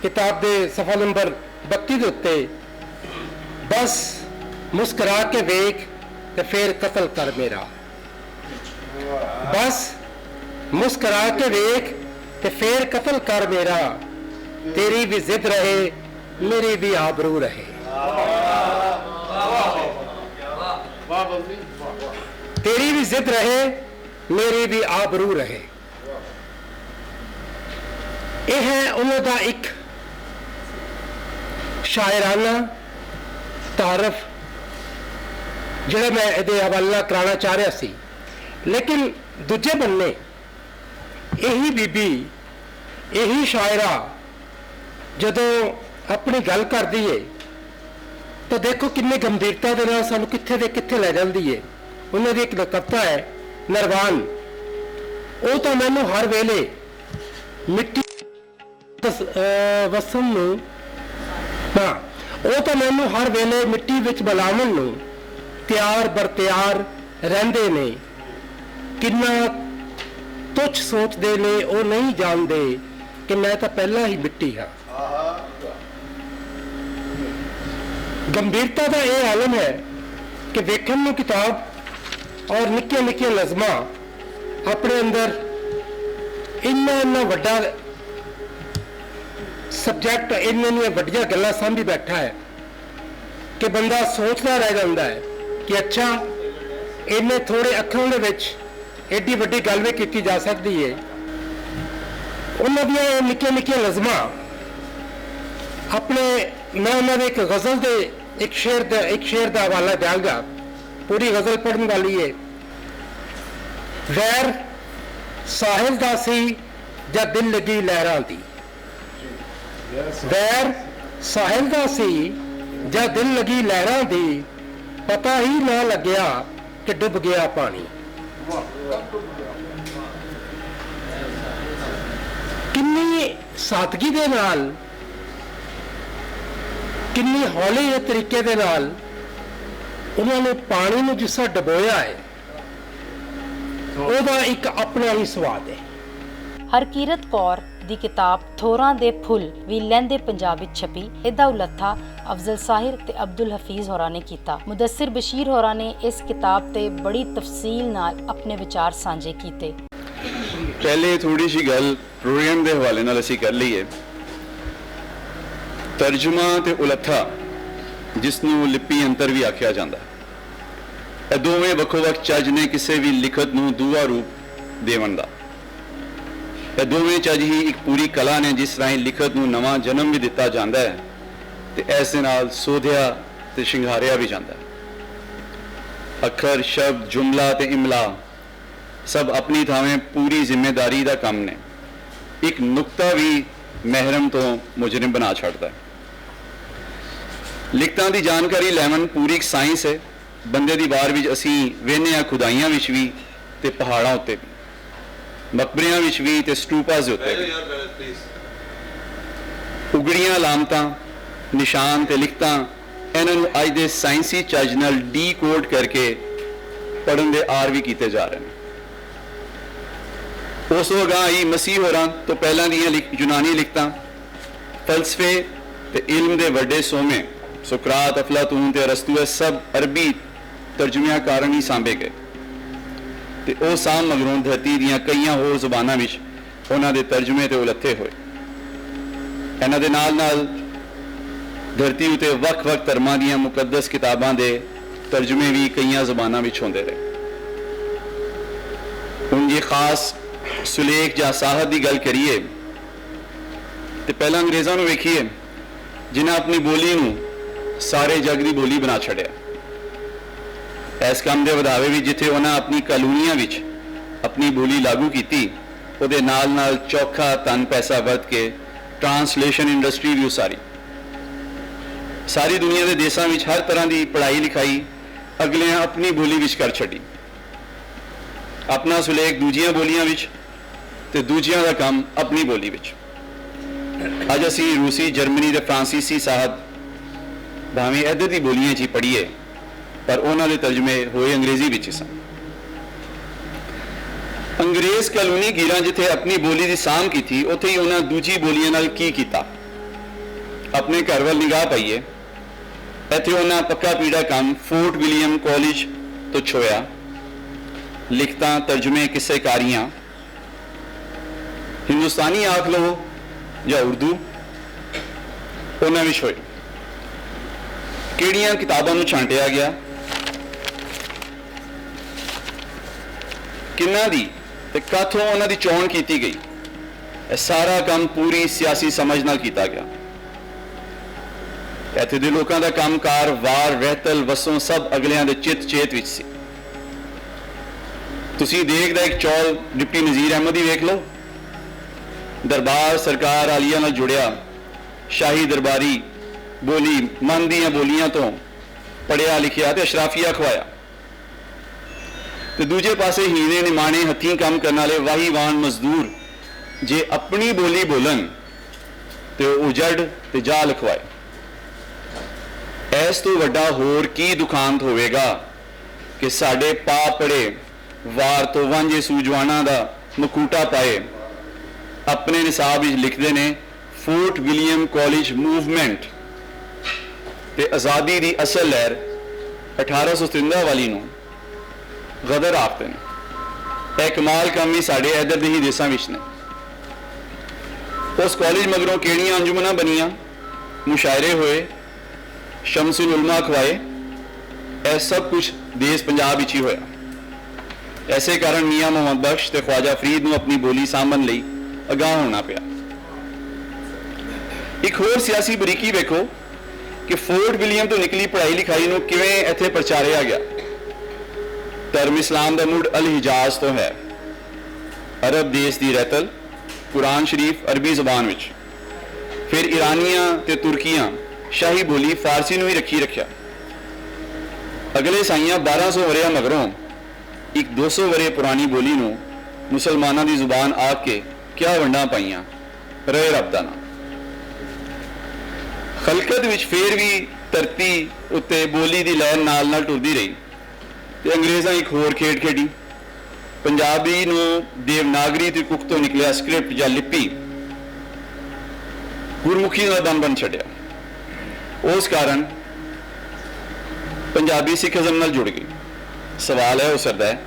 ਕਿਤਾਬ ਦੇ ਸਫਾ ਨੰਬਰ 32 ਦੇ ਉੱਤੇ, ਬਸ ਮੁਸਕਰਾ ਕੇ ਵੇਖ ਤੇ ਫੇਰ ਕਤਲ ਕਰ ਮੇਰਾ, ਬਸ ਮੁਸਕਰਾ ਕੇ ਵੇਖ ਤੇ ਫੇਰ ਕਤਲ ਕਰ ਮੇਰਾ, ਤੇਰੀ ਵੀ ਜ਼ਿੱਦ ਰਹੇ ਮੇਰੀ ਵੀ ਆਬਰੂ ਰਹੇ। तेरी भी जिद रहे मेरी भी आबरू रहे। यह है उन्होंने एक शायराना तारफ जो मैं ये हवाला कराना चाह रहा सी, लेकिन दूजे बन्ने यही बीबी यही शायरा जदों अपनी गल करती है तो देखो किन्नी गंभीरता के नाल सानू कित्थे दे कित्थे लै जांदी है। उन्होंने एक कविता है नरवान, वो तो मैनू हर वेले मिट्टी वसन नू, हाँ वो तो मैनू हर वेले मिट्टी विच मिलावन नू त्यार बर त्यार रहिंदे ने, किन्ना तुच्छ सोचते ने वो नहीं जानते कि मैं तो पहला ही मिट्टी हाँ। गंभीरता का यह आलम है कि वेखण नू किताब और निक्के निक्के नज़मा अपने अंदर इन्ना इन्ना वड्डा सबजैक्ट इन्नियां वड्डियां गल्लां सांभी बैठा है कि बंदा सोचता रह जाता है कि अच्छा इन्ने थोड़े अखां दे विच एडी वड्डी गल भी की जा सकती है। उन्हां दियां निक्के निक्के नज़मा अपने मैं उन्होंने एक गज़ल दे एक शेर का हवाला देंगा, पूरी गज़ल पढ़ने वाली है। वैर साहिल दा सी या दिल लगी लहरां दी, वैर साहिल दा सी या दिल लगी लहरां दी, पता ही ना लग्या कि डुब गया पानी। किन्नी सादगी दे नाल, किन्नी हौले तरीके दे नाल उन्होंने पानी में जिसा डबोया है, ਉਹਦਾ ਇੱਕ ਆਪਣਾ ਹੀ ਸਵਾਦ ਹੈ। ਹਰਕੀਰਤ ਕੌਰ ਦੀ ਕਿਤਾਬ ਥੋਰਾਂ ਦੇ ਫੁੱਲ ਵੀ ਲਹਿੰਦੇ ਪੰਜਾਬ ਵਿੱਚ ਛਪੀ। ਇਹਦਾ ਉਲੱਥਾ ਅਫਜ਼ਲ ਸਾਹਿਰ ਤੇ ਅਬਦੁਲ ਹਫੀਜ਼ ਹੋਰਾਂ ਨੇ ਕੀਤਾ। ਮੁਦੱਸਿਰ ਬਸ਼ੀਰ ਹੋਰਾਂ ਨੇ ਇਸ ਕਿਤਾਬ ਤੇ ਬੜੀ ਤਫਸੀਲ ਨਾਲ ਆਪਣੇ ਵਿਚਾਰ ਸਾਂਝੇ ਕੀਤੇ। ਪਹਿਲੇ ਥੋੜੀ ਜਿਹੀ ਗੱਲ ਪ੍ਰੋਗਰਾਮ ਦੇ ਹਵਾਲੇ ਨਾਲ ਅਸੀਂ ਕਰ ਲਈਏ। ਤਰਜਮਾ ਤੇ ਉਲੱਥਾ, ਜਿਸ ਨੂੰ ਲਿਪੀ ਅੰਤਰ ਵੀ ਆਖਿਆ ਜਾਂਦਾ, ਇਹ ਦੋਵੇਂ ਵੱਖੋ-ਵੱਖ ਚੱਜ ਨੇ ਕਿਸੇ ਵੀ ਲਿਖਤ ਨੂੰ ਦੂਆ ਰੂਪ ਦੇਵਣ ਦਾ। ਇਹ ਦੋਵੇਂ ਚੱਜ ਹੀ ਇੱਕ ਪੂਰੀ ਕਲਾ ਨੇ ਜਿਸ ਰਾਹੀਂ ਲਿਖਤ ਨੂੰ ਨਵਾਂ ਜਨਮ ਵੀ ਦਿੱਤਾ ਜਾਂਦਾ ਹੈ ਤੇ ਇਸ ਦੇ ਨਾਲ ਸੋਧਿਆ ਤੇ ਸ਼ਿੰਗਾਰਿਆ ਵੀ ਜਾਂਦਾ ਹੈ। ਅੱਖਰ, ਸ਼ਬਦ, ਜੁਮਲਾ ਤੇ ਇਮਲਾ ਸਭ ਆਪਣੀ ਥਾਵੇਂ ਪੂਰੀ ਜ਼ਿੰਮੇਦਾਰੀ ਦਾ ਕੰਮ ਨੇ। ਇੱਕ ਨੁਕਤਾ ਵੀ ਮਹਿਰਮ ਤੋਂ ਮੁਜਰਮ ਬਣਾ ਛੱਡਦਾ ਹੈ। ਲਿਖਤਾਂ ਦੀ ਜਾਣਕਾਰੀ ਲੈਵਣ ਪੂਰੀ ਇੱਕ ਸਾਇੰਸ ਹੈ। ਬੰਦੇ ਦੀ ਵਾਰ ਵਿੱਚ ਅਸੀਂ ਵੇਖਦੇ ਹਾਂ ਖੁਦਾਈਆਂ ਵਿੱਚ ਵੀ ਤੇ ਪਹਾੜਾਂ ਉੱਤੇ ਵੀ, ਮਕਬਰਿਆਂ ਵਿੱਚ ਵੀ ਤੇ ਸਟੂਪਾਸ ਦੇ ਉੱਤੇ ਵੀ। ਉਗੜੀਆਂ ਲਾਮਤਾਂ, ਨਿਸ਼ਾਨ ਤੇ ਲਿਖਤਾਂ, ਇਹਨਾਂ ਨੂੰ ਅੱਜ ਦੇ ਸਾਇੰਸੀ ਚੱਜ ਨਾਲ ਡੀਕੋਡ ਕਰਕੇ ਪੜ੍ਹਨ ਦੇ ਆਰ ਵੀ ਕੀਤੇ ਜਾ ਰਹੇ ਨੇ। ਉਸ ਤੋਂ ਅਗਾਂਹ ਆਈ ਮਸੀਹ ਹੋਰਾਂ ਤੋਂ ਪਹਿਲਾਂ ਦੀਆਂ ਯੂਨਾਨੀ ਲਿਖਤਾਂ, ਫਲਸਫੇ ਤੇ ਇਲਮ ਦੇ ਵੱਡੇ ਸੋਮੇ ਸੁਕਰਾਤ, ਅਫਲਾਤੂਨ ਤੇ ਅਰਸਤੂ, ਇਹ ਸਭ ਅਰਬੀ ਤਰਜਮਿਆਂ ਕਾਰਨ ਹੀ ਸਾਂਭੇ ਗਏ ਤੇ ਉਹ ਸਾਂਭ ਮਗਰੋਂ ਧਰਤੀ ਦੀਆਂ ਕਈਆਂ ਹੋਰ ਜ਼ੁਬਾਨਾਂ ਵਿੱਚ ਉਹਨਾਂ ਦੇ ਤਰਜਮੇ ਤੇ ਉਲੱਥੇ ਹੋਏ। ਇਹਨਾਂ ਦੇ ਨਾਲ ਨਾਲ ਧਰਤੀ ਉਤੇ ਵੱਖ-ਵੱਖ ਧਰਮਾਂ ਦੀਆਂ ਮੁਕੱਦਸ ਕਿਤਾਬਾਂ ਦੇ ਤਰਜਮੇ ਵੀ ਕਈਆਂ ਜ਼ੁਬਾਨਾਂ ਵਿੱਚ ਹੁੰਦੇ ਰਹੇ। ਹੁਣ ਜੇ ਖਾਸ ਸੁਲੇਖ ਜਾਂ ਸਾਹਤ ਦੀ ਗੱਲ ਕਰੀਏ ਤੇ ਪਹਿਲਾਂ ਅੰਗਰੇਜ਼ਾਂ ਨੂੰ ਵੇਖੀਏ ਜਿਨ੍ਹਾਂ ਆਪਣੀ ਬੋਲੀ ਨੂੰ ਸਾਰੇ ਜੱਗ ਦੀ ਬੋਲੀ ਬਣਾ ਛੱਡਿਆ। ਇਸ ਕੰਮ ਦੇ ਵਧਾਵੇ ਵੀ ਜਿੱਥੇ ਉਹਨਾਂ ਆਪਣੀ ਕਾਨੂੰਨੀਆਂ ਵਿੱਚ ਆਪਣੀ ਬੋਲੀ ਲਾਗੂ ਕੀਤੀ, ਉਹਦੇ ਨਾਲ ਨਾਲ ਚੌਖਾ ਧਨ ਪੈਸਾ ਵਰਤ ਕੇ ਟ੍ਰਾਂਸਲੇਸ਼ਨ ਇੰਡਸਟਰੀ ਵੀ ਉਸਾਰੀ। ਸਾਰੀ ਦੁਨੀਆ ਦੇ ਦੇਸ਼ਾਂ ਵਿੱਚ ਹਰ ਤਰ੍ਹਾਂ ਦੀ ਪੜ੍ਹਾਈ ਲਿਖਾਈ ਅਗਲਿਆਂ ਆਪਣੀ ਬੋਲੀ ਵਿੱਚ ਕਰ ਛੱਡੀ। ਆਪਣਾ ਸੁਲੇਖ ਦੂਜੀਆਂ ਬੋਲੀਆਂ ਵਿੱਚ ਤੇ ਦੂਜਿਆਂ ਦਾ ਕੰਮ ਆਪਣੀ ਬੋਲੀ ਵਿੱਚ। ਅੱਜ ਅਸੀਂ ਰੂਸੀ, ਜਰਮਨੀ ਤੇ ਫਰਾਂਸੀਸੀ ਸਾਹਿਬ ਭਾਵੇਂ ਇੱਧਰ ਦੀ ਬੋਲੀਆਂ 'ਚ ਹੀ ਪੜ੍ਹੀਏ, ਪਰ ਉਹਨਾਂ ਦੇ ਤਰਜਮੇ ਹੋਏ ਅੰਗਰੇਜ਼ੀ ਵਿੱਚ ਹੀ ਸਨ। ਅੰਗਰੇਜ਼ ਕਾਨੂੰਨੀ ਗੀਰਾਂ ਜਿੱਥੇ ਆਪਣੀ ਬੋਲੀ ਦੀ ਸਾਂਭ ਕੀਤੀ, ਉੱਥੇ ਹੀ ਉਹਨਾਂ ਦੂਜੀ ਬੋਲੀਆਂ ਨਾਲ ਕੀ ਕੀਤਾ। ਆਪਣੇ ਘਰ ਵੱਲ ਨਿਗਾਹ ਪਾਈਏ, ਇੱਥੇ ਉਹਨਾਂ ਪੱਕਾ ਪੀੜਾ ਕੰਮ ਫੋਰਟ ਵਿਲੀਅਮ ਕਾਲਜ ਤੋਂ ਛੋਇਆ। ਲਿਖਤਾਂ, ਤਰਜਮੇ, ਕਿੱਸੇਕਾਰੀਆਂ, ਹਿੰਦੁਸਤਾਨੀ ਆਖ ਲਓ ਜਾਂ ਉਰਦੂ, ਉਹਨਾਂ ਵਿੱਚ ਹੋਏ। ਕਿਹੜੀਆਂ ਕਿਤਾਬਾਂ ਨੂੰ ਛਾਂਟਿਆ ਗਿਆ, ਕਿੰਨਾਂ ਦੀ ਤੇ ਕਾਥੋਂ ਉਹਨਾਂ ਦੀ ਚੋਣ ਕੀਤੀ ਗਈ, ਇਹ ਸਾਰਾ ਕੰਮ ਪੂਰੀ ਸਿਆਸੀ ਸਮਝ ਨਾਲ ਕੀਤਾ ਗਿਆ। ਇੱਥੇ ਦੇ ਲੋਕਾਂ ਦਾ ਕੰਮਕਾਰ, ਵਾਰ, ਰਹਿਤਲ, ਵਸੋਂ ਸਭ ਅਗਲਿਆਂ ਦੇ ਚਿੱਤ ਚੇਤ ਵਿੱਚ ਸੀ। ਤੁਸੀਂ ਦੇਖਦਾ ਇੱਕ ਚੌਲ ਡਿਪਟੀ ਨਜ਼ੀਰ ਅਹਿਮਦ ਹੀ ਵੇਖ ਲਓ, ਦਰਬਾਰ ਸਰਕਾਰ ਆਲੀਆ ਨਾਲ ਜੁੜਿਆ, ਸ਼ਾਹੀ ਦਰਬਾਰੀ ਬੋਲੀ, ਮਨ ਦੀਆਂ ਬੋਲੀਆਂ ਤੋਂ ਪੜਿਆ ਲਿਖਿਆ ਤੇ ਅਸ਼ਰਾਫੀਆ ਖਵਾਇਆ। ਤੇ ਦੂਜੇ ਪਾਸੇ ਹੀਰੇ ਨਿਮਾਣੇ ਹੱਥੀਂ ਕੰਮ ਕਰਨ ਵਾਲੇ ਵਾਹੀਵਾਨ ਮਜ਼ਦੂਰ ਜੇ ਆਪਣੀ ਬੋਲੀ ਬੋਲਣ ਤੇ ਉਹ ਉਜੜ ਤੇ ਜਾ ਲਿਖਵਾਏ। ਇਸ ਤੋਂ ਵੱਡਾ ਹੋਰ ਕੀ ਦੁਖਾਂਤ ਹੋਵੇਗਾ ਕਿ ਸਾਡੇ ਪਾਪੜੇ ਵਾਰ ਤੋਂ ਵਾਂਝੇ ਸੂਝਵਾਨਾਂ ਦਾ ਮਕੂਟਾ ਪਾਏ ਆਪਣੇ ਨਿਸਾਬ ਵਿੱਚ ਲਿਖਦੇ ਨੇ ਫੋਰਟ ਵਿਲੀਅਮ ਕਾਲਜ ਮੂਵਮੈਂਟ ਤੇ ਆਜ਼ਾਦੀ ਦੀ ਅਸਲ ਲਹਿਰ 1857 ਵਾਲੀ ਨੂੰ ਗਦਰ ਆਖਦੇ ਨੇ। ਇਹ ਕਮਾਲ ਕੰਮ ਵੀ ਸਾਡੇ ਇੱਧਰ ਦੇ ਹੀ ਦੇਸ਼ਾਂ ਵਿੱਚ ਨੇ। ਉਸ ਕਾਲਜ ਮਗਰੋਂ ਕਿਹੜੀਆਂ ਅੰਜੁਮਨਾਂ ਬਣੀਆਂ, ਮੁਸ਼ਾਇਰੇ ਹੋਏ, ਸ਼ਮਸੁਲ ਉਲਮਾ ਖਵਾਏ, ਇਹ ਸਭ ਕੁਝ ਦੇਸ਼ ਪੰਜਾਬ ਵਿੱਚ ਹੀ ਹੋਇਆ। ਐਸੇ ਕਾਰਨ ਮੀਆਂ ਮੁਹੰਮਦ ਬਖਸ਼ ਤੇ ਖਵਾਜਾ ਫਰੀਦ ਨੂੰ ਆਪਣੀ ਬੋਲੀ ਸਾਂਭਣ ਲਈ ਅਗਾਹ ਹੋਣਾ ਪਿਆ। ਇੱਕ ਹੋਰ ਸਿਆਸੀ ਬਰੀਕੀ ਵੇਖੋ ਕਿ ਫੋਰਟ ਵਿਲੀਅਮ ਤੋਂ ਨਿਕਲੀ ਪੜ੍ਹਾਈ ਲਿਖਾਈ ਨੂੰ ਕਿਵੇਂ ਇੱਥੇ ਪ੍ਰਚਾਰਿਆ ਗਿਆ। ਧਰਮ ਇਸਲਾਮ ਦਾ ਮੁੱਢ ਅਲ ਹਿਜਾਜ਼ ਤੋਂ ਹੈ। ਅਰਬ ਦੇਸ਼ ਦੀ ਰਹਿਤਲ, ਕੁਰਾਨ ਸ਼ਰੀਫ ਅਰਬੀ ਜ਼ਬਾਨ ਵਿੱਚ, ਫਿਰ ਇਰਾਨੀਆਂ ਤੇ ਤੁਰਕੀਆਂ, ਸ਼ਾਹੀ ਬੋਲੀ ਫਾਰਸੀ ਨੂੰ ਹੀ ਰੱਖਿਆ। ਅਗਲੇ ਸਾਈਆਂ 1200 ਵਰਿਆਂ ਮਗਰੋਂ ਇੱਕ 200 ਵਰੇ ਪੁਰਾਣੀ ਬੋਲੀ ਨੂੰ ਮੁਸਲਮਾਨਾਂ ਦੀ ਜ਼ੁਬਾਨ ਆ ਕੇ ਕਿਆ ਵੰਡਾਂ ਪਾਈਆਂ, ਰਹੇ ਰੱਬ ਦਾ ਨਾਮ। ਖਲਕਤ ਵਿੱਚ ਫੇਰ ਵੀ ਧਰਤੀ ਉੱਤੇ ਬੋਲੀ ਦੀ ਲਹਿਰ ਨਾਲ ਨਾਲ ਟੁਰਦੀ ਰਹੀ ਤੇ ਅੰਗਰੇਜ਼ਾਂ ਇੱਕ ਹੋਰ ਖੇਡ ਖੇਡੀ। ਪੰਜਾਬੀ ਨੂੰ ਦੇਵਨਾਗਰੀ ਤੇ ਕੁੱਖ ਤੋਂ ਨਿਕਲਿਆ ਸਕ੍ਰਿਪਟ ਜਾਂ ਲਿਪੀ ਗੁਰਮੁਖੀ ਦਾ ਦਮ ਬਣ ਛੱਡਿਆ। ਉਸ ਕਾਰਨ ਪੰਜਾਬੀ ਸਿੱਖੀਜ਼ਮ ਨਾਲ ਜੁੜ ਗਈ। ਸਵਾਲ ਹੈ ਉਸਦਾ ਹੈ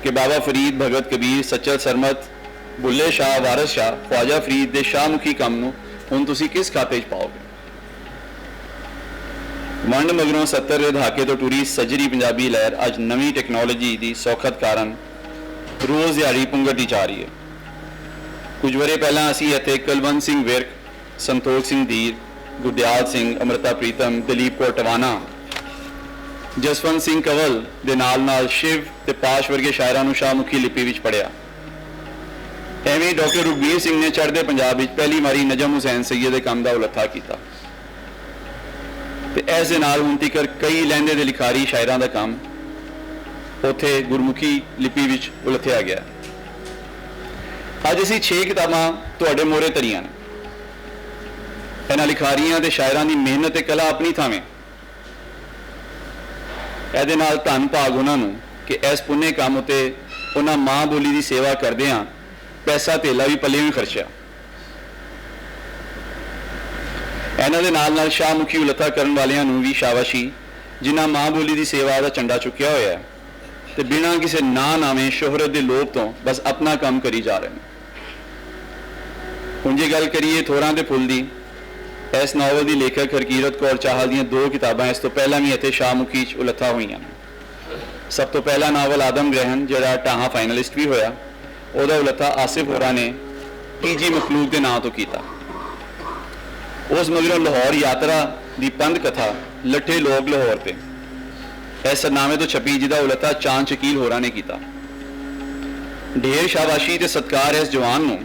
ਕਿ ਬਾਬਾ ਫਰੀਦ, ਭਗਤ ਕਬੀਰ, ਸੱਚਲ ਸਰਮਤ, ਬੁੱਲੇ ਸ਼ਾਹ, ਵਾਰਸ ਸ਼ਾਹ, ਖਵਾਜਾ ਫਰੀਦ ਦੇ ਸ਼ਾਹਮੁਖੀ ਕੰਮ ਨੂੰ ਹੁਣ ਤੁਸੀਂ ਕਿਸ ਖਾਤੇ 'ਚ ਪਾਓਗੇ? ਵੰਡ ਮਗਰੋਂ 70 ਦੇ ਦਹਾਕੇ ਤੋਂ ਟੁਰੀ ਸੱਜਰੀ ਪੰਜਾਬੀ ਲਹਿਰ ਅੱਜ ਨਵੀਂ ਟੈਕਨੋਲੋਜੀ ਦੀ ਸੌਖਤ ਕਾਰਨ ਰੋਜ਼ ਦਿਹਾੜੀ ਪੁੰਗਰਦੀ ਜਾ ਰਹੀ ਹੈ। ਕੁਝ ਵਰੇ ਪਹਿਲਾਂ ਅਸੀਂ ਇੱਥੇ ਕੁਲਵੰਤ ਸਿੰਘ ਵਿਰਕ, ਸੰਤੋਖ ਸਿੰਘ ਧੀਰ, ਗੁਰਦਿਆਲ ਸਿੰਘ, ਅੰਮ੍ਰਿਤਾ ਪ੍ਰੀਤਮ, ਦਲੀਪ ਕੌਰ ਟਵਾਣਾ, ਜਸਵੰਤ ਸਿੰਘ ਕੰਵਲ ਦੇ ਨਾਲ ਸ਼ਿਵ ਤੇ ਪਾਸ਼ ਵਰਗੇ ਸ਼ਾਇਰਾਂ ਨੂੰ ਸ਼ਾਹਮੁਖੀ ਲਿਪੀ ਵਿੱਚ ਪੜ੍ਹਿਆ। ਐਵੇਂ ਡਾਕਟਰ ਰਘਬੀਰ ਸਿੰਘ ਨੇ ਚੜ੍ਹਦੇ ਪੰਜਾਬ ਵਿੱਚ ਪਹਿਲੀ ਵਾਰੀ ਨਜਮ ਹੁਸੈਨ ਸਈਦ ਦੇ ਕੰਮ ਦਾ ਉਲੱਥਾ ਕੀਤਾ ਤੇ ਇਸ ਦੇ ਨਾਲ ਹੁਣ ਤੀਕਰ ਕਈ ਲਹਿੰਦੇ ਦੇ ਲਿਖਾਰੀ ਸ਼ਾਇਰਾਂ ਦਾ ਕੰਮ ਉੱਥੇ ਗੁਰਮੁਖੀ ਲਿਪੀ ਵਿੱਚ ਉਲੱਥਿਆ ਗਿਆ। ਅੱਜ ਅਸੀਂ 6 ਕਿਤਾਬਾਂ ਤੁਹਾਡੇ ਮੋਹਰੇ ਧਰੀਆਂ ਨੇ। ਇਹਨਾਂ ਲਿਖਾਰੀਆਂ ਤੇ ਸ਼ਾਇਰਾਂ ਦੀ ਮਿਹਨਤ ਤੇ ਕਲਾ ਆਪਣੀ ਥਾਵੇਂ। ਇਹਦੇ ਨਾਲ ਧੰਨ ਭਾਗ ਉਹਨਾਂ ਨੂੰ ਕਿ ਇਸ ਪੁੰਨੇ ਕੰਮ ਉਤੇ ਉਹਨਾਂ ਮਾਂ ਬੋਲੀ ਦੀ ਸੇਵਾ ਕਰਦਿਆਂ ਪੈਸਾ ਧੇਲਾ ਵੀ ਪੱਲੇ ਵੀ ਖਰਚਿਆ। ਇਹਨਾਂ ਦੇ ਨਾਲ ਸ਼ਾਹਮੁਖੀ ਉਲੱਥਾ ਕਰਨ ਵਾਲਿਆਂ ਨੂੰ ਵੀ ਸ਼ਾਬਾਸ਼ੀ, ਜਿਨ੍ਹਾਂ ਮਾਂ ਬੋਲੀ ਦੀ ਸੇਵਾ ਦਾ ਝੰਡਾ ਚੁੱਕਿਆ ਹੋਇਆ ਹੈ ਤੇ ਬਿਨਾਂ ਕਿਸੇ ਨਾਂ ਨਾਵੇਂ ਸ਼ੋਹਰਤ ਦੇ ਲੋਭ ਤੋਂ ਬਸ ਆਪਣਾ ਕੰਮ ਕਰੀ ਜਾ ਰਹੇ ਨੇ। ਹੁਣ ਜੇ ਗੱਲ ਕਰੀਏ ਥੋਰਾਂ ਦੇ ਫੁੱਲ ਦੀ, ਇਸ ਨਾਵਲ ਦੀ ਲੇਖਕ ਹਰਕੀਰਤ ਕੌਰ ਚਾਹਲ ਦੀਆਂ 2 ਕਿਤਾਬਾਂ ਇਸ ਤੋਂ ਪਹਿਲਾਂ ਵੀ ਇੱਥੇ ਸ਼ਾਹਮੁਖੀ 'ਚ ਉਲੱਥਾ ਹੋਈਆਂ ਨੇ। ਸਭ ਤੋਂ ਪਹਿਲਾ ਨਾਵਲ ਆਦਮ ਗ੍ਰਹਿਣ, ਜਿਹੜਾ ਟਾਹਾਂ ਫਾਈਨਲਿਸਟ ਵੀ ਹੋਇਆ, ਉਹਦਾ ਉਲੱਥਾ ਆਸਿਫ ਹੋਰਾਂ ਨੇ ਤੀਜੀ ਮਖਲੂਕ ਦੇ ਨਾਂ ਤੋਂ ਕੀਤਾ। ਉਸ ਮਗਰੋਂ ਲਾਹੌਰ ਯਾਤਰਾ ਦੀ ਪੰਧ ਕਥਾ ਲੱਠੇ ਲੋਕ ਲਾਹੌਰ ਤੇ ਇਸ ਸਰਨਾਮੇ ਤੋਂ ਛਪੀ, ਜਿਹਦਾ ਉਲੱਥਾ ਚਾਂਦ ਸ਼ਕੀਲ ਹੋਰਾਂ ਨੇ ਕੀਤਾ। ਢੇਰ ਸ਼ਾਬਾਸ਼ੀ ਤੇ ਸਤਕਾਰ ਇਸ ਜਵਾਨ ਨੂੰ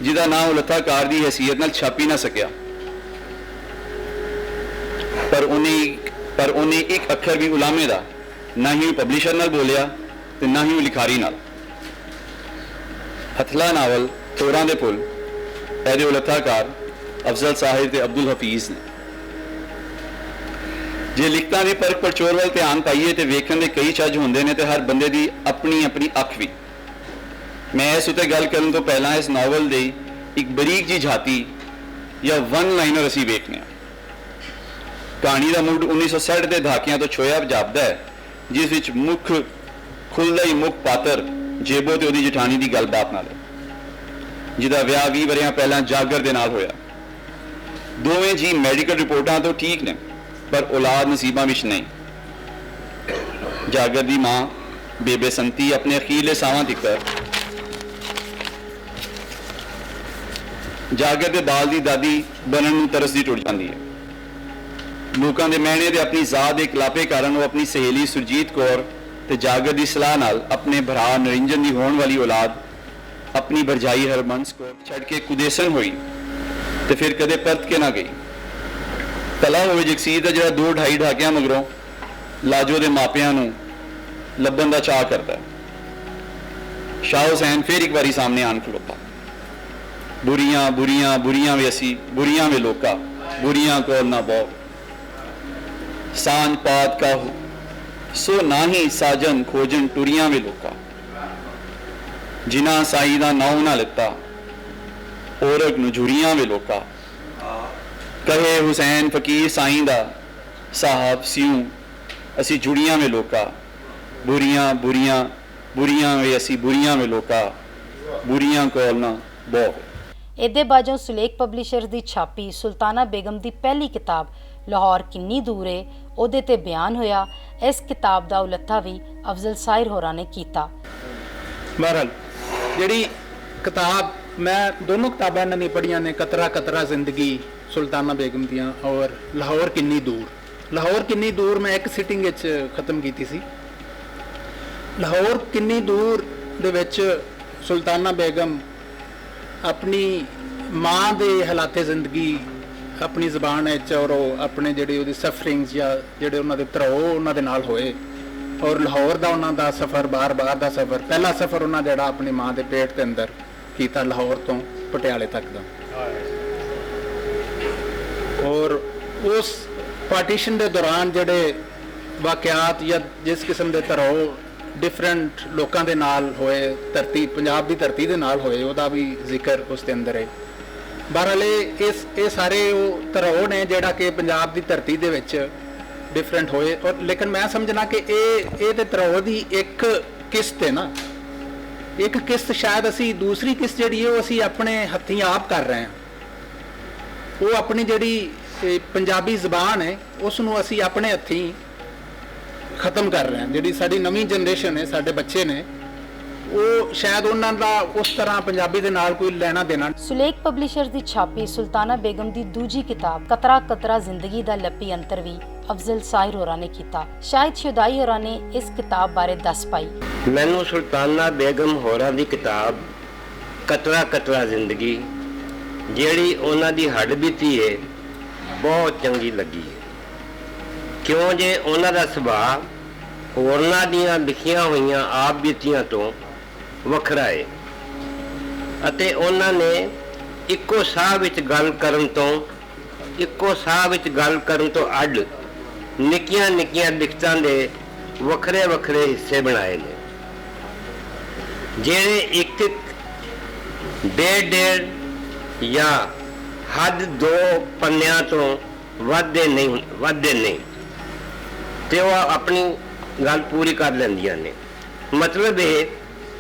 ਜਿਹਦਾ ਨਾਂ ਉਲੱਥਾਕਾਰ ਦੀ ਹੈਸੀਅਤ ਨਾਲ ਛਪ ਹੀ ਨਾ ਸਕਿਆ, ਪਰ ਉਹਨੇ ਇੱਕ ਅੱਖਰ ਵੀ ਉਲਾਮੇ ਦਾ ਨਾ ਹੀ ਪਬਲਿਸ਼ਰ ਨਾਲ ਬੋਲਿਆ ਤੇ ਨਾ ਹੀ ਲਿਖਾਰੀ ਨਾਲ। ਹਥਲਾ ਨਾਵਲ ਥੋਰਾਂ ਦੇ ਫੁੱਲ, ਇਹਦੇ ਉਲੱਥਾਕਾਰ ਅਫਜ਼ਲ ਸਾਹਿਬ ਤੇ ਅਬਦੁਲ ਹਫੀਜ਼ ਨੇ। ਜੇ ਲਿਖਤਾਂ ਦੀ ਪਰਖ ਪਰਚੋਰ ਵੱਲ ਧਿਆਨ ਪਾਈਏ ਤੇ ਵੇਖਣ ਦੇ ਕਈ ਚੱਜ ਹੁੰਦੇ ਨੇ ਤੇ ਹਰ ਬੰਦੇ ਦੀ ਆਪਣੀ ਆਪਣੀ ਅੱਖ ਵੀ। ਮੈਂ ਇਸ ਉਤੇ ਗੱਲ ਕਰਨ ਤੋਂ ਪਹਿਲਾਂ ਇਸ ਨਾਵਲ ਦੀ ਇੱਕ ਬਰੀਕ ਜੀ ਝਾਤੀ ਜਾਂ ਵਨ ਲਾਈਨਰ ਅਸੀਂ ਵੇਖਦੇ ਹਾਂ। ਕਹਾਣੀ ਦਾ ਮੂਡ 1960 ਦੇ ਦਹਾਕਿਆਂ ਤੋਂ ਛੋਇਆ ਜਾਪਦਾ ਹੈ, ਜਿਸ ਵਿੱਚ ਮੁੱਖ ਖੁੱਲ੍ਹਦਾ ਹੀ ਮੁੱਖ ਪਾਤਰ ਜੇਬੋ ਤੇ ਉਹਦੀ ਜਠਾਣੀ ਦੀ ਗੱਲਬਾਤ ਨਾਲ ਹੈ, ਜਿਹਦਾ ਵਿਆਹ 20 ਵਰ੍ਹਿਆਂ ਪਹਿਲਾਂ ਜਾਗਰ ਦੇ ਨਾਲ ਹੋਇਆ। ਦੋਵੇਂ ਜੀ ਮੈਡੀਕਲ ਰਿਪੋਰਟਾਂ ਤੋਂ ਠੀਕ ਨੇ, ਪਰ ਔਲਾਦ ਨਸੀਬਾਂ ਵਿੱਚ ਨਹੀਂ। ਜਾਗਰ ਦੀ ਮਾਂ ਬੇਬੇ ਸੰਤੀ ਆਪਣੇ ਅਖੀਰਲੇ ਸਾਹਾਂ ਤੀਕਰ ਜਾਗਰ ਦੇ ਬਾਲ ਦੀ ਦਾਦੀ ਬਣਨ ਨੂੰ ਤਰਸਦੀ ਟੁੱਟ ਜਾਂਦੀ ਹੈ। ਲੋਕਾਂ ਦੇ ਮਹਿਣੇ ਤੇ ਆਪਣੀ ਜ਼ਾਤ ਦੇ ਇਕਲਾਪੇ ਕਾਰਨ ਉਹ ਆਪਣੀ ਸਹੇਲੀ ਸੁਰਜੀਤ ਕੌਰ ਤੇ ਜਾਗਰ ਦੀ ਸਲਾਹ ਨਾਲ ਆਪਣੇ ਭਰਾ ਨਰਿੰਜਨ ਦੀ ਹੋਣ ਵਾਲੀ ਔਲਾਦ ਆਪਣੀ ਭਰਜਾਈ ਹਰਬੰਸ ਕੌਰ ਛੱਡ ਕੇ ਕੁਦੇਸਨ ਹੋਈ ਤੇ ਫਿਰ ਕਦੇ ਪਰਤ ਕੇ ਨਾ ਗਈ। ਤਲਾ ਹੋਵੇ ਜਗਸੀਰ ਦਾ ਜਿਹੜਾ 2-2.5 ਦਹਾਕਿਆਂ ਮਗਰੋਂ ਲਾਜੋ ਦੇ ਮਾਪਿਆਂ ਨੂੰ ਲੱਭਣ ਦਾ ਚਾਅ ਕਰਦਾ। ਸ਼ਾਹ ਹੁਸੈਨ ਫਿਰ ਇੱਕ ਵਾਰੀ ਸਾਹਮਣੇ ਆਣ ਖਲੋਤਾ। ਬੁਰੀਆਂ ਬੁਰੀਆਂ ਬੁਰੀਆਂ ਵੇ ਅਸੀਂ, ਬੁਰੀਆਂ ਵੇ ਲੋਕਾਂ, ਬੁਰੀਆਂ ਕੋਲ ਨਾ ਬਹੁ ਸਾਂਝ ਪਾਤ ਕਾਹੂ, ਸੋ ਨਾਹੀ ਸਾਜਨ ਖੋਜਨ ਟੁਰੀਆਂ ਵੇ ਲੋਕਾਂ, ਜਿਨ੍ਹਾਂ ਸਾਈ ਦਾ ਨਾਉ ਨਾ ਲਿੱਤਾ, ਔਰਗ ਨੂੰ ਝੁਰੀਆਂ ਵੇ ਲੋਕਾਂ। ਕਹੇ ਹੁਸੈਨ ਫਕੀਰ ਸਾਈਂ ਦਾ ਸਾਹਿਬ ਸਿਉ, ਅਸੀਂ ਜੁੜੀਆਂ ਵੇ ਲੋਕਾਂ, ਬੁਰੀਆਂ ਬੁਰੀਆਂ ਬੁਰੀਆਂ ਵੇ ਅਸੀਂ, ਬੁਰੀਆਂ ਵੇ ਲੋਕਾਂ, ਬੁਰੀਆਂ ਕੋਲ ਨਾ ਬਹੁ। ਇਹਦੇ ਬਾਝੋਂ ਸੁਲੇਖ ਪਬਲਿਸ਼ਰਸ ਦੀ ਛਾਪੀ ਸੁਲਤਾਨਾ ਬੇਗਮ ਦੀ ਪਹਿਲੀ ਕਿਤਾਬ ਲਾਹੌਰ ਕਿੰਨੀ ਦੂਰ ਏ, ਉਹਦੇ ਤੇ ਬਿਆਨ ਹੋਇਆ। ਇਸ ਕਿਤਾਬ ਦਾ ਉਲੱਥਾ ਵੀ ਅਫਜ਼ਲ ਸਾਹਿਰ ਹੋਰਾਂ ਨੇ ਕੀਤਾ। ਬਹਰਹਾਲ ਜਿਹੜੀ ਕਿਤਾਬ ਮੈਂ ਦੋਨੋਂ ਕਿਤਾਬਾਂ ਇਹਨਾਂ ਨੇ ਪੜ੍ਹੀਆਂ ਨੇ, ਕਤਰਾ ਕਤਰਾ ਜ਼ਿੰਦਗੀ ਸੁਲਤਾਨਾ ਬੇਗਮ ਦੀਆਂ ਔਰ ਲਾਹੌਰ ਕਿੰਨੀ ਦੂਰ। ਲਾਹੌਰ ਕਿੰਨੀ ਦੂਰ ਮੈਂ ਇੱਕ ਸਿਟਿੰਗ ਵਿੱਚ ਖਤਮ ਕੀਤੀ ਸੀ। ਲਾਹੌਰ ਕਿੰਨੀ ਦੂਰ ਦੇ ਵਿੱਚ ਸੁਲਤਾਨਾ ਬੇਗਮ ਆਪਣੀ ਮਾਂ ਦੇ ਹਾਲਾਤੇ ਜ਼ਿੰਦਗੀ ਆਪਣੀ ਜ਼ਬਾਨ ਵਿੱਚ ਔਰ ਉਹ ਆਪਣੇ ਜਿਹੜੇ ਉਹਦੀ ਸਫਰਿੰਗਸ ਜਾਂ ਜਿਹੜੇ ਉਹਨਾਂ ਦੇ ਧਰੋ ਉਹਨਾਂ ਦੇ ਨਾਲ ਹੋਏ, ਔਰ ਲਾਹੌਰ ਦਾ ਉਹਨਾਂ ਦਾ ਸਫ਼ਰ, ਬਾਰ-ਬਾਰ ਦਾ ਸਫ਼ਰ। ਪਹਿਲਾ ਸਫ਼ਰ ਉਹਨਾਂ ਜਿਹੜਾ ਆਪਣੀ ਮਾਂ ਦੇ ਪੇਟ ਦੇ ਅੰਦਰ ਕੀਤਾ, ਲਾਹੌਰ ਤੋਂ ਪਟਿਆਲੇ ਤੱਕ ਦਾ। ਔਰ ਉਸ ਪਾਰਟੀਸ਼ਨ ਦੇ ਦੌਰਾਨ ਜਿਹੜੇ ਵਾਕਿਆਤ ਜਾਂ ਜਿਸ ਕਿਸਮ ਦੇ ਧਰੋ ਡਿਫਰੈਂਟ ਲੋਕਾਂ ਦੇ ਨਾਲ ਹੋਏ, ਧਰਤੀ ਪੰਜਾਬ ਦੀ ਧਰਤੀ ਦੇ ਨਾਲ ਹੋਏ, ਉਹਦਾ ਵੀ ਜ਼ਿਕਰ ਉਸ ਦੇ ਅੰਦਰ ਹੈ। ਬਹਰਾਲੇ ਇਹ ਸਾਰੇ ਉਹ ਧਰੋਹ ਨੇ ਜਿਹੜਾ ਕਿ ਪੰਜਾਬ ਦੀ ਧਰਤੀ ਦੇ ਵਿੱਚ ਡਿਫਰੈਂਟ ਹੋਏ, ਔਰ ਲੇਕਿਨ ਮੈਂ ਸਮਝਣਾ ਕਿ ਇਹ ਤੇ ਧਰੋਹ ਦੀ ਇੱਕ ਕਿਸ਼ਤ ਹੈ ਨਾ, ਇੱਕ ਕਿਸ਼ਤ ਸ਼ਾਇਦ ਅਸੀਂ ਦੂਸਰੀ ਕਿਸ਼ਤ ਜਿਹੜੀ ਹੈ ਉਹ ਅਸੀਂ ਆਪਣੇ ਹੱਥੀਂ ਆਪ ਕਰ ਰਹੇ ਹਾਂ। ਉਹ ਆਪਣੀ ਜਿਹੜੀ ਪੰਜਾਬੀ ਜ਼ਬਾਨ ਹੈ ਉਸ ਨੂੰ ਅਸੀਂ ਆਪਣੇ ਹੱਥੀਂ ਖਤਮ ਕਰ ਰਹੇ ਹਾਂ। ਜਿਹੜੀ ਸਾਡੀ ਨਵੀਂ ਜਨਰੇਸ਼ਨ ਹੈ, ਸਾਡੇ ਬੱਚੇ ਨੇ, ਉਹ ਸ਼ਾਇਦ ਉਹਨਾਂ ਦਾ ਉਸ ਤਰ੍ਹਾਂ ਪੰਜਾਬੀ ਦੇ ਨਾਲ ਕੋਈ ਲੈਣਾ ਦੇਣਾ। ਸੁਲੇਖ ਪਬਲਿਸ਼ਰਜ਼ ਦੀ ਛਾਪੀ ਸੁਲਤਾਨਾ ਬੇਗਮ ਦੀ ਦੂਜੀ ਕਿਤਾਬ ਕਤਰਾ ਕਤਰਾ ਜ਼ਿੰਦਗੀ ਦਾ ਲੱਪੀ ਅੰਤਰ ਵੀ ਅਫਜ਼ਲ ਸਾਹਿਰ ਹੋਰਾਂ ਨੇ ਕੀਤਾ। ਸ਼ਾਹਿਦ ਸ਼ੁਦਾਈ ਹੋਰਾਂ ਨੇ ਇਸ ਕਿਤਾਬ ਬਾਰੇ ਦੱਸ ਪਾਈ। ਮੈਨੂੰ ਸੁਲਤਾਨਾ ਬੇਗਮ ਹੋਰਾਂ ਦੀ ਕਿਤਾਬ ਕਤਰਾ ਕਤਰਾ ਜ਼ਿੰਦਗੀ, ਜਿਹੜੀ ਉਹਨਾਂ ਦੀ ਹੱਡਬੀਤੀ ਹੈ, ਬਹੁਤ ਚੰਗੀ ਲੱਗੀ ਹੈ। ਕਿਉਂ ਜੇ ਉਹਨਾਂ ਦਾ ਸੁਭਾਅ ਹੋਰਨਾਂ ਦੀਆਂ ਲਿਖੀਆਂ ਹੋਈਆਂ ਆਪ ਬੀਤੀਆਂ ਤੋਂ ਵੱਖਰਾ ਹੈ ਅਤੇ ਉਹਨਾਂ ਨੇ ਇੱਕੋ ਸਾਹ ਵਿੱਚ ਗੱਲ ਕਰਨ ਤੋਂ ਅੱਡ ਨਿੱਕੀਆਂ ਨਿੱਕੀਆਂ ਲਿਖਤਾਂ ਦੇ ਵੱਖਰੇ ਵੱਖਰੇ ਹਿੱਸੇ ਬਣਾਏ ਨੇ, ਜਿਹੜੇ ਇੱਕ ਡੇਢ ਜਾਂ ਹੱਦ 2 ਪੰਨਿਆਂ ਤੋਂ ਵੱਧਦੇ ਨਹੀਂ ਤੇ ਉਹ ਆਪਣੀ ਗੱਲ ਪੂਰੀ ਕਰ ਲੈਂਦੀਆਂ ਨੇ। ਮਤਲਬ ਇਹ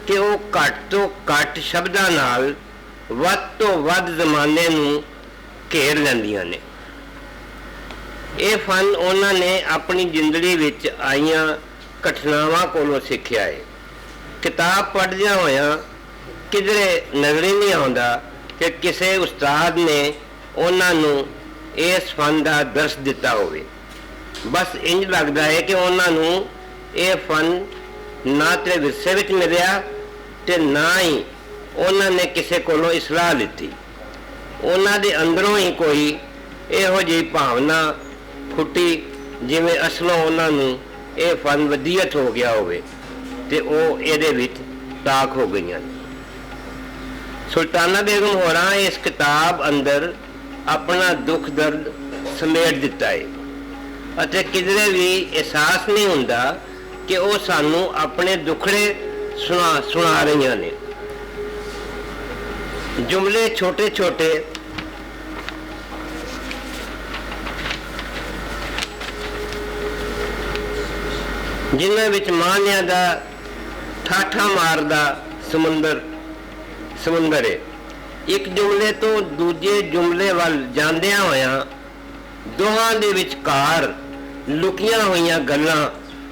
ਕਿ ਉਹ ਘੱਟ ਤੋਂ ਘੱਟ ਸ਼ਬਦਾਂ ਨਾਲ ਵੱਧ ਤੋਂ ਵੱਧ ਜ਼ਮਾਨੇ ਨੂੰ ਘੇਰ ਲੈਂਦੀਆਂ ਨੇ। ਇਹ ਫਨ ਉਹਨਾਂ ਨੇ ਆਪਣੀ ਜ਼ਿੰਦਗੀ ਵਿੱਚ ਆਈਆਂ ਘਟਨਾਵਾਂ ਕੋਲੋਂ ਸਿੱਖਿਆ ਹੈ। ਕਿਤਾਬ ਪੜ੍ਹਦਿਆਂ ਹੋਇਆਂ ਕਿਧਰੇ ਨਜ਼ਰ ਹੀ ਨਹੀਂ ਆਉਂਦਾ ਕਿ ਕਿਸੇ ਉਸਤਾਦ ਨੇ ਉਹਨਾਂ ਨੂੰ ਇਸ ਫਨ ਦਾ ਦਰਸ ਦਿੱਤਾ ਹੋਵੇ। ਬਸ ਇੰਜ ਲੱਗਦਾ ਹੈ ਕਿ ਉਹਨਾਂ ਨੂੰ ਇਹ ਫਨ ਨਾ ਤੇ ਵਿਰਸੇ ਵਿੱਚ ਮਿਲਿਆ ਤੇ ਨਾ ਹੀ ਉਹਨਾਂ ਨੇ ਕਿਸੇ ਕੋਲੋਂ ਇਸਲਾਹ ਲਿੱਤੀ। ਉਹਨਾਂ ਦੇ ਅੰਦਰੋਂ ਹੀ ਕੋਈ ਇਹੋ ਜਿਹੀ ਭਾਵਨਾ ਫੁੱਟੀ ਜਿਵੇਂ ਅਸਲੋਂ ਉਹਨਾਂ ਨੂੰ ਇਹ ਫਨ ਵਧੀਅਤ ਹੋ ਗਿਆ ਹੋਵੇ ਤੇ ਉਹ ਇਹਦੇ ਵਿੱਚ ਤਾਕ ਹੋ ਗਈਆਂ ਨੇ। ਸੁਲਤਾਨਾ ਬੇਗਮ ਹੋਰਾਂ ਇਸ ਕਿਤਾਬ ਅੰਦਰ ਆਪਣਾ ਦੁੱਖ ਦਰਦ ਸਮੇਟ ਦਿੱਤਾ ਹੈ ਅਤੇ ਕਿਧਰੇ ਵੀ ਅਹਿਸਾਸ ਨਹੀਂ ਹੁੰਦਾ ਕਿ ਉਹ ਸਾਨੂੰ ਆਪਣੇ ਦੁੱਖੜੇ ਸੁਣਾ ਰਹੀਆਂ ਨੇ। ਜੁਮਲੇ ਛੋਟੇ ਛੋਟੇ ਜਿਨ੍ਹਾਂ ਵਿੱਚ ਮਾਨਿਆਂ ਦਾ ਠਾਠਾ ਮਾਰਦਾ ਸਮੁੰਦਰ ਹੈ। ਇੱਕ ਜੁਮਲੇ ਤੋਂ ਦੂਜੇ ਜੁਮਲੇ ਵੱਲ ਜਾਂਦਿਆਂ ਹੋਇਆਂ ਦੋਹਾਂ ਦੇ ਵਿਚਕਾਰ ਲੁਕੀਆਂ ਹੋਈਆਂ ਗੱਲਾਂ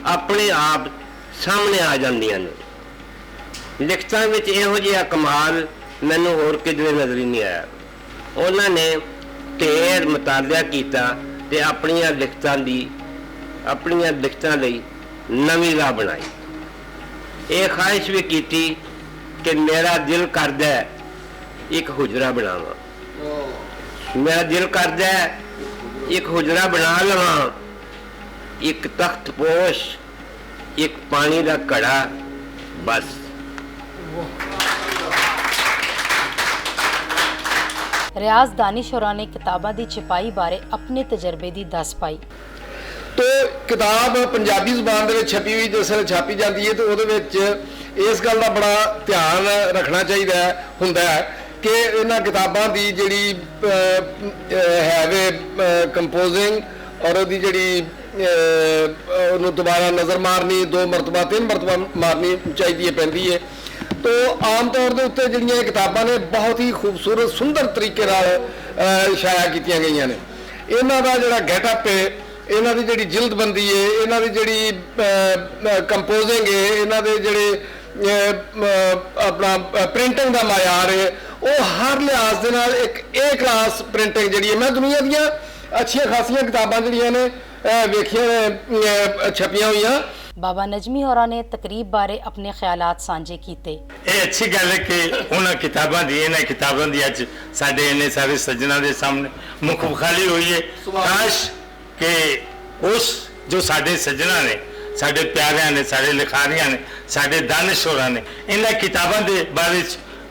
ਆਪਣੇ ਆਪ ਸਾਹਮਣੇ ਆ ਜਾਂਦੀਆਂ ਨੇ। ਲਿਖਤਾਂ ਵਿੱਚ ਇਹੋ ਜਿਹਾ ਕਮਾਲ ਮੈਨੂੰ ਹੋਰ ਕਿਧਰੇ ਨਜ਼ਰ ਹੀ ਨਹੀਂ ਆਇਆ। ਉਹਨਾਂ ਨੇ ਢੇਰ ਮੁਤਾਲਿਆ ਕੀਤਾ ਤੇ ਆਪਣੀਆਂ ਲਿਖਤਾਂ ਲਈ ਨਵੀਂ ਰਾਹ ਬਣਾਈ। ਇਹ ਖਾਹਿਸ਼ ਵੀ ਕੀਤੀ ਕਿ ਮੇਰਾ ਦਿਲ ਕਰਦਾ ਹੈ ਇੱਕ ਹੁਜਰਾ ਬਣਾਵਾਂ, ਮੇਰਾ ਦਿਲ ਕਰਦਾ ਹੈ ਇੱਕ ਹੁਜਰਾ ਬਣਾ ਲਵਾਂ, ਇੱਕ ਤਖਤ ਪੋਸ਼, ਇੱਕ ਪਾਣੀ ਦਾ ਘੜਾ, ਬਸ। ਰਿਆਜ਼ ਦਾਨਿਸ਼ ਹੋਰਾਂ ਨੇ ਕਿਤਾਬਾਂ ਦੀ ਛਪਾਈ ਬਾਰੇ ਆਪਣੇ ਤਜਰਬੇ ਦੀ ਦੱਸ ਪਾਈ। ਤੋ ਕਿਤਾਬ ਪੰਜਾਬੀ ਜ਼ੁਬਾਨ ਦੇ ਵਿੱਚ ਛਪੀ ਹੋਈ ਜਿਸ ਵੇਲੇ ਛਾਪੀ ਜਾਂਦੀ ਹੈ ਤੇ ਉਹਦੇ ਵਿੱਚ ਇਸ ਗੱਲ ਦਾ ਬੜਾ ਧਿਆਨ ਰੱਖਣਾ ਚਾਹੀਦਾ ਹੁੰਦਾ ਹੈ ਕਿ ਇਹਨਾਂ ਕਿਤਾਬਾਂ ਦੀ ਜਿਹੜੀ ਹੈ ਵੇ ਕੰਪੋਜ਼ਿੰਗ ਔਰ ਉਹਦੀ ਜਿਹੜੀ ਉਹਨੂੰ ਦੁਬਾਰਾ ਨਜ਼ਰ ਮਾਰਨੀ 2 ਮਰਤਬਾ 3 ਮਰਤਬਾ ਮਾਰਨੀ ਚਾਹੀਦੀ ਹੈ ਪੈਂਦੀ ਹੈ। ਤੋ ਆਮ ਤੌਰ ਦੇ ਉੱਤੇ ਜਿਹੜੀਆਂ ਇਹ ਕਿਤਾਬਾਂ ਨੇ ਬਹੁਤ ਹੀ ਖੂਬਸੂਰਤ ਸੁੰਦਰ ਤਰੀਕੇ ਨਾਲ ਛਾਇਆ ਕੀਤੀਆਂ ਗਈਆਂ ਨੇ। ਇਹਨਾਂ ਦਾ ਜਿਹੜਾ ਗੈਟਅਪ ਹੈ, ਇਹਨਾਂ ਦੀ ਜਿਹੜੀ ਜਿਲਦਬੰਦੀ ਹੈ, ਇਹਨਾਂ ਦੀ ਜਿਹੜੀ ਕੰਪੋਜ਼ਿੰਗ ਹੈ, ਇਹਨਾਂ ਦੇ ਜਿਹੜੇ ਆਪਣਾ ਪ੍ਰਿੰਟਿੰਗ ਦਾ ਮਾਇਆਰ ਹੈ, ਉਹ ਹਰ ਲਿਹਾਜ਼ ਦੇ ਨਾਲ ਇੱਕ A ਕਲਾਸ ਪ੍ਰਿੰਟਿੰਗ ਜਿਹੜੀ ਹੈ। ਮੈਂ ਦੁਨੀਆ ਦੀਆਂ ਅੱਛੀਆਂ ਖਾਸੀਆਂ ਕਿਤਾਬਾਂ ਜਿਹੜੀਆਂ ਨੇ ਵੇਖੀਆਂ ਛਪੀਆਂ ਹੋਈਆਂ। ਬਾਬਾ ਨਜਮੀ ਹੋਰਾਂ ਨੇ ਤਕਰੀਬ ਬਾਰੇ ਆਪਣੇ ਖਿਆਲਾਤ ਸਾਂਝੇ ਕੀਤੇ। ਇਹ ਅੱਛੀ ਗੱਲ ਹੈ ਕਿ ਉਹਨਾਂ ਕਿਤਾਬਾਂ ਦੀ ਅੱਜ ਸਾਡੇ ਇੰਨੇ ਸਾਰੇ ਸੱਜਣਾ ਦੇ ਸਾਹਮਣੇ ਮੁੱਖ ਖਾਲੀ ਹੋਈ ਹੈ। ਕਾਸ਼ ਕਿ ਉਸ ਜੋ ਸਾਡੇ ਸੱਜਣਾ ਨੇ, ਸਾਡੇ ਪਿਆਰਿਆਂ ਨੇ, ਸਾਡੇ ਲਿਖਾਰੀਆਂ ਨੇ, ਸਾਡੇ ਦਾਨਿਸ਼ ਹੋਰਾਂ ਨੇ ਇਹਨਾਂ ਕਿਤਾਬਾਂ ਦੇ ਬਾਰੇ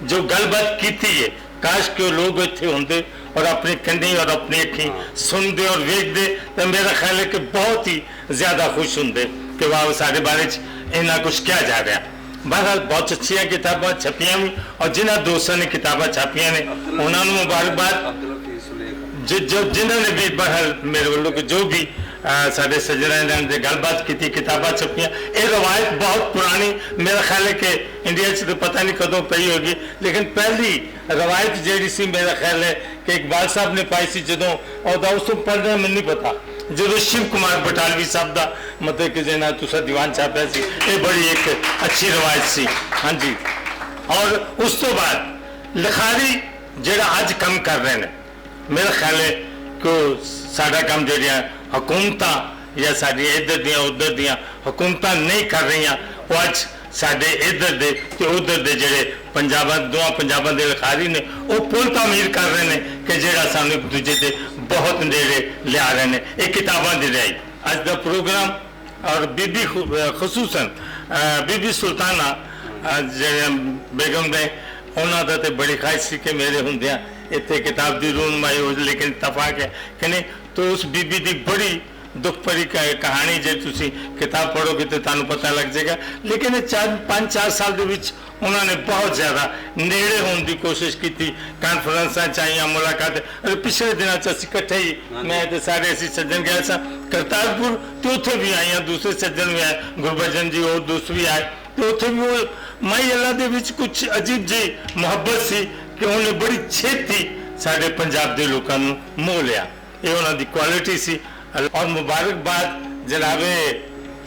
ਜੋ ਗੱਲਬਾਤ ਕੀਤੀ ਹੈ, ਕਾਸ਼ ਕਿ ਉਹ ਲੋਕ ਇੱਥੇ ਹੁੰਦੇ और अपनी कंधी और अपनी अखी सुनते और वेखते तो मेरा ख्याल है कि बहुत ही ज्यादा खुश होंगे कि वाह साढ़े बारे इन्ना कुछ क्या जा रहा। बहरहाल बहुत अच्छी किताबां छपियां भी और जिन्होंने दोस्तों ने किताबां छापियां ने उन्होंने मुबारकबाद जिन्होंने भी बहरहाल मेरे वालों को जो भी साढ़े सज्जना ने गलबात की किताबां छपियां। ये रवायत बहुत पुरानी, मेरा ख्याल है कि इंडिया से तो पता नहीं कदों पई होगी, लेकिन पहली रवायत जी सी मेरा ख्याल है कि इकबाल साहब ने पाई सी जदों और उस पढ़ना मैंने नहीं पता जो शिव कुमार बटालवी साहब का मतलब कि जना तुसा दीवान छापया सी, ये बड़ी एक अच्छी रवायत सी। हाँ जी, और उस तो बाद लिखारी जेड़ा अज कम कर रहे हैं, मेरा ख्याल है कि साडा काम जड़िया हुकूमत या साड़ी इधर दियाँ उधर दियाँ हुकूमत नहीं कर रही, वो अज साडे इधर दे ते उधर दे जेड़े पंजाबा दोवां पंजाबां दे लिखारी ने वो पुल तामीर कर रहे हैं कि जेड़ा सानू एक दूजे दे बहुत नेड़े लिया रहे हैं। ये किताबां दे रही अज दा प्रोग्राम और बीबी खसूसन बीबी सुल्ताना जेड़े बेगम ने उन्होंने दा ते बड़ी ख्वाहिश सी कि मेरे हुंदियां इतने किताब की रूनमाई हो, लेकिन इतफाक है कि नहीं तो उस बीबी की बड़ी दुख भरी कहानी जो तुसी किताब पढ़ोगे तो तुहानू पता लग जाएगा। लेकिन 5-4 साल के विच उन्होंने बहुत ज़्यादा नेड़े होने की कोशिश की, कॉन्फ्रेंसा चाहिए मुलाकात। पिछले दिनों असीं इकट्ठे ही मैं तो सारे असीं सज्जन गए सा करतारपुर, तो उत्थे भी आए हैं, दूसरे सज्जन भी आए, गुरबचन जी और दोस्त भी आए, तो उत्थे भी वो माई अल्लाह दे विच कुछ अजीब जी मुहब्बत सी कि उन्हें बड़ी छेती साढ़े पंजाब के लोगों को मोह लिया। ये उन्होंने क्वालिटी सी। और मुबारकबाद जनाबे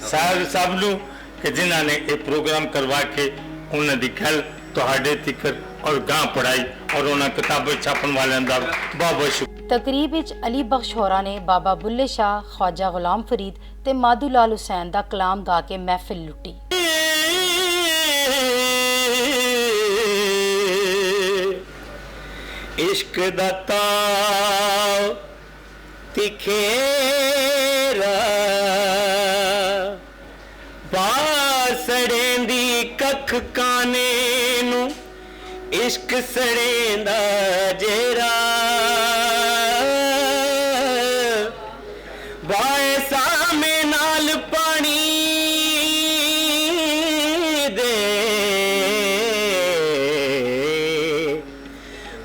साहब नू कि जिन्होंने ये प्रोग्राम करवा के उन्होंने गल तुहाडे तिकर और गांह पढ़ाई और उन्होंने किताबें छापन वाले का बहुत बहुत शुक्रिया। तकरीब विच अली बख्श होरा ने बाबा बुल्ले शाह, ख्वाजा गुलाम फरीद ते माधू लाल हुसैन दा कलाम गा के महफिल लुटी। इश्क दा ताव तिखेरा बासड़ें दी कख काने नू इश्क सड़ें दा जेरा बाए सामे नाल पानी दे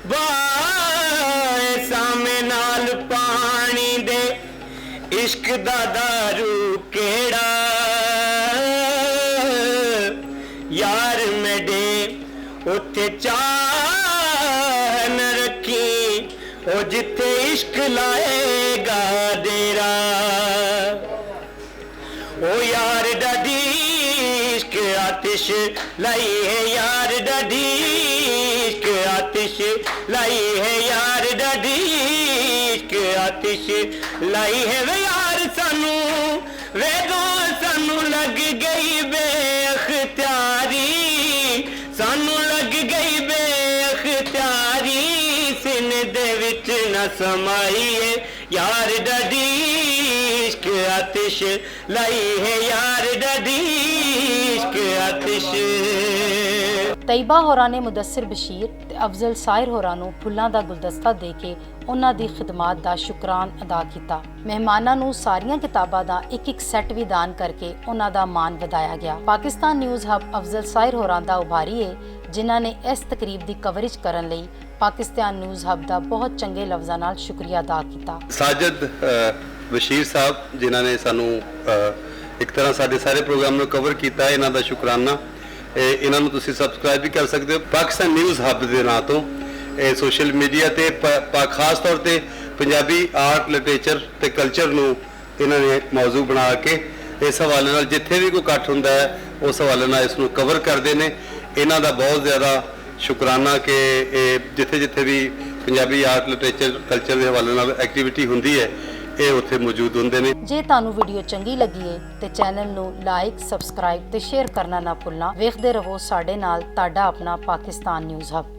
बाए सामे नाल पानी दे इश्क दा दारू केड़ा यार मेडे उत्थे चाह न रखी ओ जिथे इश्क लाएगा डेरा ओ यार डाडी इश्क आतिश लाई है यार डाडी इश्क आतिश लाई है यार डाडी इश्क आतिश लाई है वे यार सानू वे दो सानू लग गई बेअख्तियारी सानू लग गई बेअख्तियारी सिन दे विच न समाई है यार डाडी इश्क आतिश लाई है यार डाडी इश्क आतिश। तैयबा होरा ने मुदस्सिर बशीर ते अफजल साहिर होरा नू फुੱਲਾਂ ਦਾ ਗੁਲਦਸਤਾ ਦੇ ਕੇ ਉਹਨਾਂ ਦੀ ਖਿਦਮਤ ਦਾ ਸ਼ੁਕਰਾਨ ਅਦਾ ਕੀਤਾ। ਮਹਿਮਾਨਾਂ ਨੂੰ ਸਾਰੀਆਂ ਕਿਤਾਬਾਂ ਦਾ ਇੱਕ ਸੈੱਟ ਵੀ ਦਾਨ ਕਰਕੇ ਉਹਨਾਂ ਦਾ ਮਾਣ ਵਧਾਇਆ ਗਿਆ। ਪਾਕਿਸਤਾਨ ਨਿਊਜ਼ ਹਬ ਅਫਜ਼ਲ ਸਾਹਿਰ ਹੋਰਾਂ ਦਾ ਉਭਾਰੀ ਹੈ ਜਿਨ੍ਹਾਂ ਨੇ ਇਸ ਤਕਰੀਬ ਦੀ ਕਵਰੇਜ ਕਰਨ ਲਈ ਪਾਕਿਸਤਾਨ ਨਿਊਜ਼ ਹਬ ਦਾ ਬਹੁਤ ਚੰਗੇ ਲਫ਼ਜ਼ਾਂ ਨਾਲ ਸ਼ੁਕਰੀਆ ਅਦਾ ਕੀਤਾ। ਸਾਜਦ ਬਸ਼ੀਰ ਸਾਹਿਬ ਜਿਨ੍ਹਾਂ ਨੇ ਸਾਨੂੰ ਇੱਕ ਤਰ੍ਹਾਂ ਸਾਡੇ ਸਾਰੇ ਪ੍ਰੋਗਰਾਮ ਨੂੰ ਕਵਰ ਕੀਤਾ, ਇਹਨਾਂ ਦਾ ਸ਼ੁਕਰਾਨਾ। ਇਹਨਾਂ ਨੂੰ ਤੁਸੀਂ ਸਬਸਕ੍ਰਾਈਬ ਵੀ ਕਰ ਸਕਦੇ ਹੋ ਪਾਕਿਸਤਾਨ ਨਿਊਜ਼ ਹੱਬ ਦੇ ਨਾਂ ਤੋਂ। ਇਹ ਸੋਸ਼ਲ ਮੀਡੀਆ ਤੇ ਖਾਸ ਤੌਰ ਤੇ ਪੰਜਾਬੀ ਆਰਟ ਲਿਟਰੇਚਰ ਤੇ ਕਲਚਰ ਨੂੰ ਇਹਨਾਂ ਨੇ ਮੌਜੂ ਬਣਾ ਕੇ ਇਸ ਹਵਾਲੇ ਨਾਲ ਜਿੱਥੇ ਵੀ ਕੋਈ ਇਕੱਠ ਹੁੰਦਾ ਹੈ ਉਸ ਹਵਾਲੇ ਨਾਲ ਇਸ ਨੂੰ ਕਵਰ ਕਰਦੇ ਨੇ। ਇਹਨਾਂ ਦਾ ਬਹੁਤ ਜ਼ਿਆਦਾ ਸ਼ੁਕਰਾਨਾ ਕਿ ਇਹ ਜਿੱਥੇ ਜਿੱਥੇ ਵੀ ਪੰਜਾਬੀ ਆਰਟ ਲਿਟਰੇਚਰ ਕਲਚਰ ਦੇ ਹਵਾਲੇ ਨਾਲ ਐਕਟੀਵਿਟੀ ਹੁੰਦੀ ਹੈ ਇਹ ਉੱਥੇ ਮੌਜੂਦ ਹੁੰਦੇ ਨੇ। ਜੇ ਤੁਹਾਨੂੰ ਵੀਡੀਓ ਚੰਗੀ ਲੱਗੀ ਹੈ ਤੇ ਚੈਨਲ ਨੂੰ ਲਾਈਕ, ਸਬਸਕ੍ਰਾਈਬ ਤੇ ਸ਼ੇਅਰ ਕਰਨਾ ਨਾ ਭੁੱਲਣਾ। ਵੇਖਦੇ ਰਹੋ ਸਾਡੇ ਨਾਲ ਤੁਹਾਡਾ ਆਪਣਾ ਪਾਕਿਸਤਾਨ ਨਿਊਜ਼ ਹਬ।